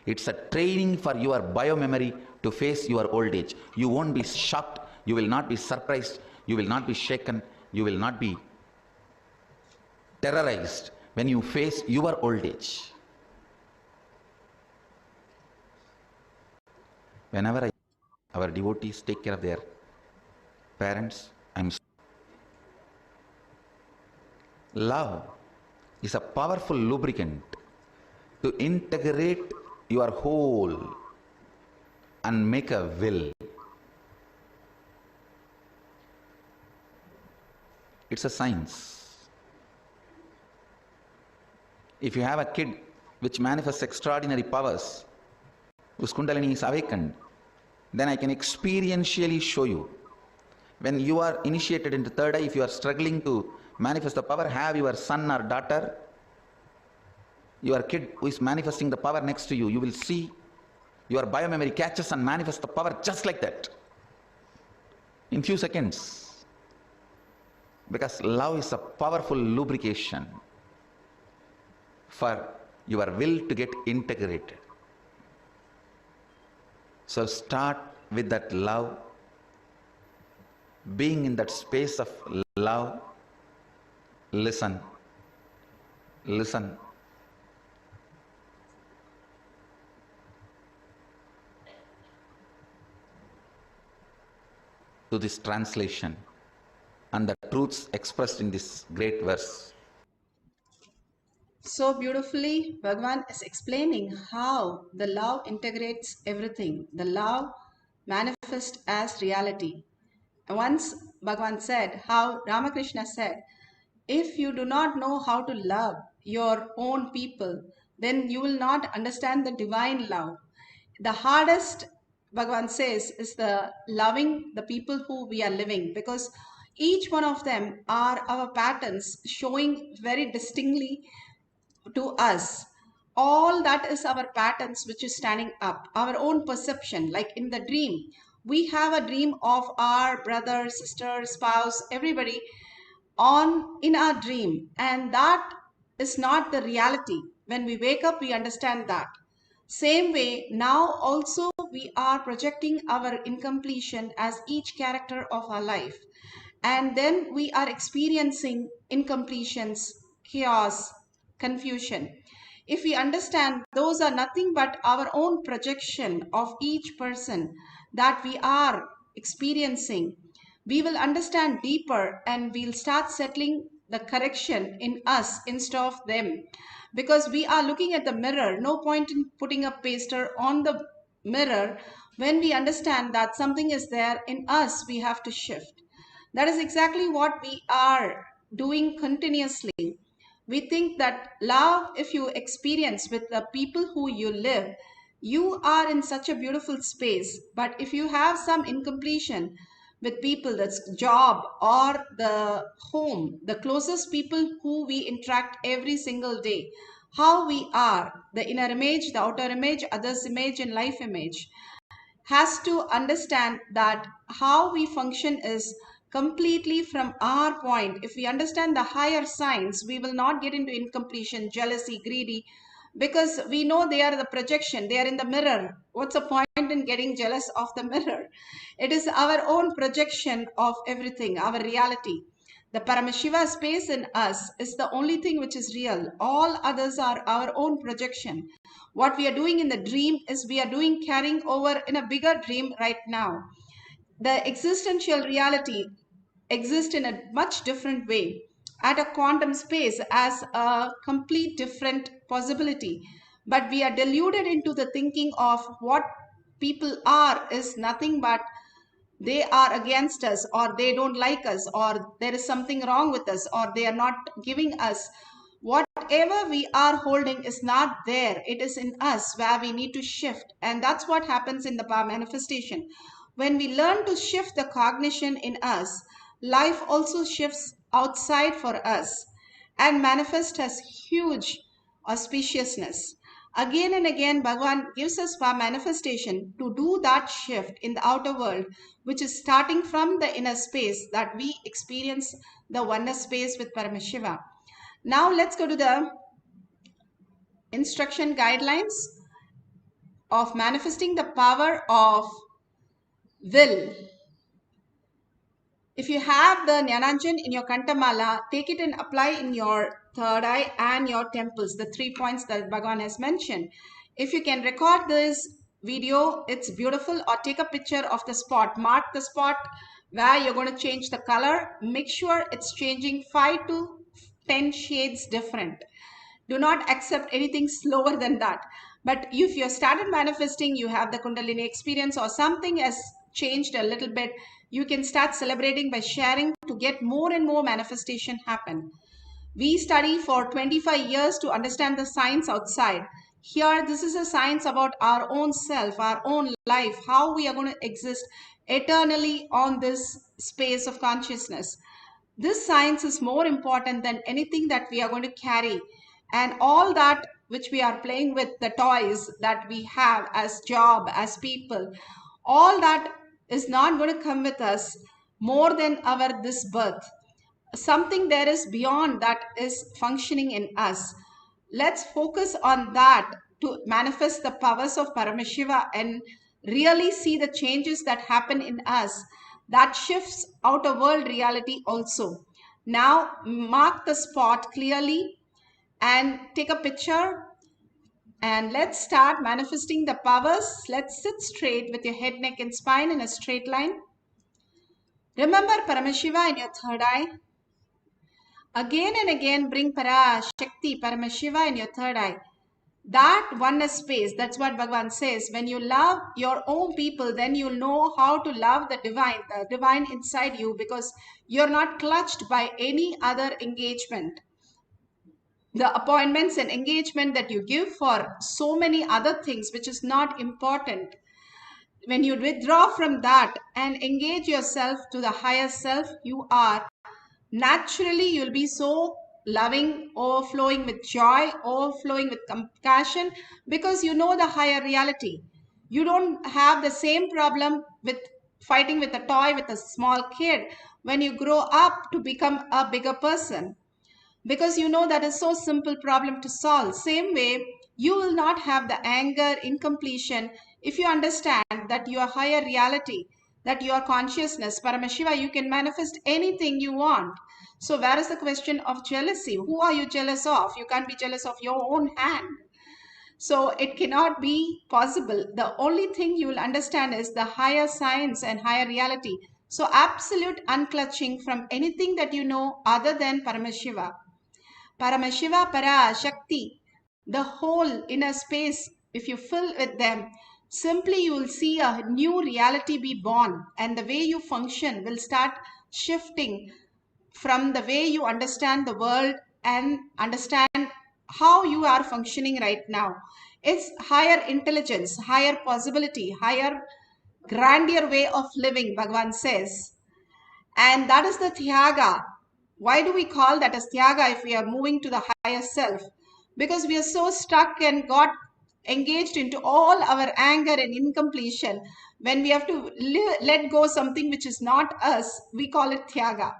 it's a training for your biomemory to face your old age. You won't be shocked, you will not be surprised, you will not be shaken, you will not be terrorized when you face your old age. Whenever our devotees take care of their parents, love is a powerful lubricant to integrate your whole and make a will. It's a science. If you have a kid which manifests extraordinary powers, whose Kundalini is awakened, then I can experientially show you. When you are initiated into third eye, if you are struggling to manifest the power, have your son or daughter, your kid who is manifesting the power next to you, you will see your biomemory catches and manifests the power just like that in few seconds. Because love is a powerful lubrication for your will to get integrated. So start with that love, being in that space of love. Listen, listen. To this translation and the truths expressed in this great verse. So beautifully, Bhagavan is explaining how the love integrates everything. The love manifests as reality. Once Bhagavan said, how Ramakrishna said, if you do not know how to love your own people, then you will not understand the divine love. The hardest, Bhagavan says, is the loving the people who we are living, because each one of them are our patterns showing very distinctly to us. All that is our patterns which is standing up, our own perception. Like in the dream, we have a dream of our brother, sister, spouse, everybody on in our dream, and that is not the reality. When we wake up, we understand that. Same way, now also we are projecting our incompletion as each character of our life, and then we are experiencing incompletions, chaos, confusion. If we understand those are nothing but our own projection of each person that we are experiencing, we will understand deeper and we'll start settling the correction in us instead of them. Because we are looking at the mirror, no point in putting a paster on the mirror. When we understand that something is there in us, we have to shift. That is exactly what we are doing continuously. We think that love, if you experience with the people who you live, you are in such a beautiful space. But if you have some incompletion with people, that's job or the home, the closest people who we interact every single day, how we are, the inner image, the outer image, others image and life image, has to understand that how we function is completely from our point. If we understand the higher signs, we will not get into incompletion, jealousy, greedy, because we know they are the projection, they are in the mirror. What's the point in getting jealous of the mirror? It is our own projection of everything, our reality. The Paramashiva space in us is the only thing which is real. All others are our own projection. What we are doing in the dream is we are doing carrying over in a bigger dream right now. The existential reality exists in a much different way at a quantum space as a complete different possibility. But we are deluded into the thinking of what people are is nothing but they are against us, or they don't like us, or there is something wrong with us, or they are not giving us. Whatever we are holding is not there. It is in us where we need to shift. And that's what happens in the power manifestation. When we learn to shift the cognition in us, life also shifts outside for us and manifests as huge auspiciousness. Again and again, Bhagavan gives us our manifestation to do that shift in the outer world, which is starting from the inner space that we experience the oneness space with Paramashiva. Now let's go to the instruction guidelines of manifesting the power of will. If you have the Jnananjan in your Kantamala, take it and apply in your third eye and your temples, the 3 points that Bhagavan has mentioned. If you can record this video, it's beautiful, or take a picture of the spot. Mark the spot where you're going to change the color. Make sure it's changing 5 to 10 shades different. Do not accept anything slower than that. But if you started manifesting, you have the Kundalini experience or something has changed a little bit, you can start celebrating by sharing to get more and more manifestation happen. We study for 25 years to understand the science outside. Here, this is a science about our own self, our own life, how we are going to exist eternally on this space of consciousness. This science is more important than anything that we are going to carry. And all that which we are playing with, the toys that we have as job, as people, all that is not going to come with us more than our this birth. Something there is beyond that is functioning in us. Let's focus on that to manifest the powers of Paramashiva and really see the changes that happen in us. That shifts outer world reality also. Now mark the spot clearly and take a picture, and let's start manifesting the powers. Let's sit straight with your head, neck and spine in a straight line. Remember Paramashiva in your third eye. Again and again bring Parashakti, Paramashiva in your third eye. That oneness space, that's what Bhagavan says. When you love your own people, then you'll know how to love the divine inside you, because you're not clutched by any other engagement. The appointments and engagement that you give for so many other things, which is not important. When you withdraw from that and engage yourself to the higher self you are, naturally you'll be so loving, overflowing with joy, overflowing with compassion, because you know the higher reality. You don't have the same problem with fighting with a toy with a small kid when you grow up to become a bigger person, because you know that is so simple problem to solve. Same way, you will not have the anger, incompletion, if you understand that your higher reality, that your consciousness, Paramashiva, you can manifest anything you want. So where is the question of jealousy? Who are you jealous of? You can't be jealous of your own hand. So it cannot be possible. The only thing you will understand is the higher science and higher reality. So absolute unclutching from anything that you know other than Paramashiva. Paramashiva, Parashakti, the whole inner space, if you fill with them, simply you will see a new reality be born, and the way you function will start shifting from the way you understand the world and understand how you are functioning right now. It's higher intelligence, higher possibility, higher grandeur way of living, Bhagavan says. And that is the Tyaga. Why do we call that as Tyaga if we are moving to the higher self? Because we are so stuck and got engaged into all our anger and incompletion. When we have to let go something which is not us, we call it Tyaga.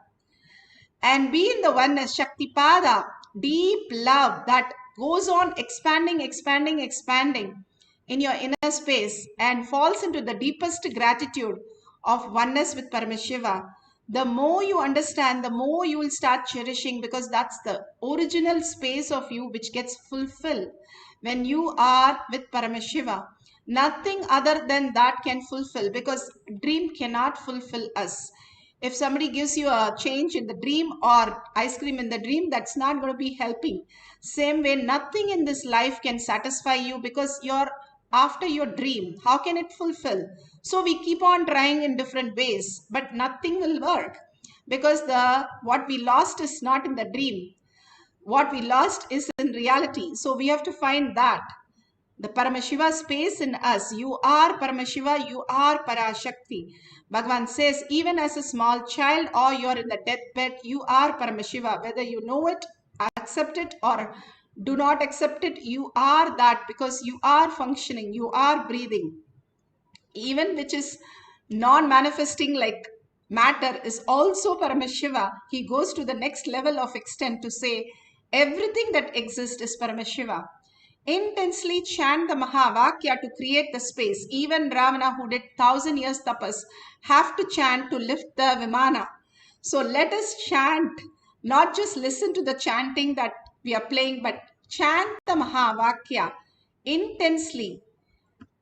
And be in the oneness, Shaktipada, deep love that goes on expanding, expanding, expanding in your inner space and falls into the deepest gratitude of oneness with Paramashiva. The more you understand, the more you will start cherishing, because that's the original space of you which gets fulfilled when you are with Paramashiva. Nothing other than that can fulfill, because dream cannot fulfill us. If somebody gives you a change in the dream or ice cream in the dream, that's not going to be helping. Same way, nothing in this life can satisfy you, because you're after your dream. How can it fulfill? So we keep on trying in different ways, but nothing will work, because what we lost is not in the dream. What we lost is in reality. So we have to find that. the Paramashiva space in us. You are Paramashiva, you are Parashakti. Bhagavan says, even as a small child or you're in the deathbed, you are Paramashiva. Whether you know it, accept it, or do not accept it, you are that, because you are functioning, you are breathing. Even which is non-manifesting like matter is also Paramashiva. He goes to the next level of extent to say everything that exists is Paramashiva. Intensely chant the Mahavakya to create the space. Even Ravana, who did 1,000 years tapas, have to chant to lift the Vimana. So let us chant, not just listen to the chanting that we are playing, but chant the Mahavakya intensely.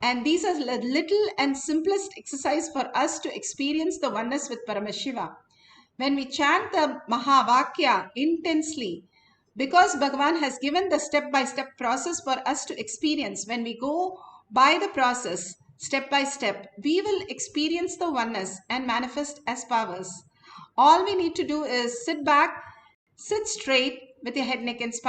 And these are the little and simplest exercise for us to experience the oneness with Paramashiva. When we chant the Mahavakya intensely, because Bhagavan has given the step-by-step process for us to experience, when we go by the process, step by step, we will experience the oneness and manifest as powers. All we need to do is sit back, sit straight with your head, neck and spine.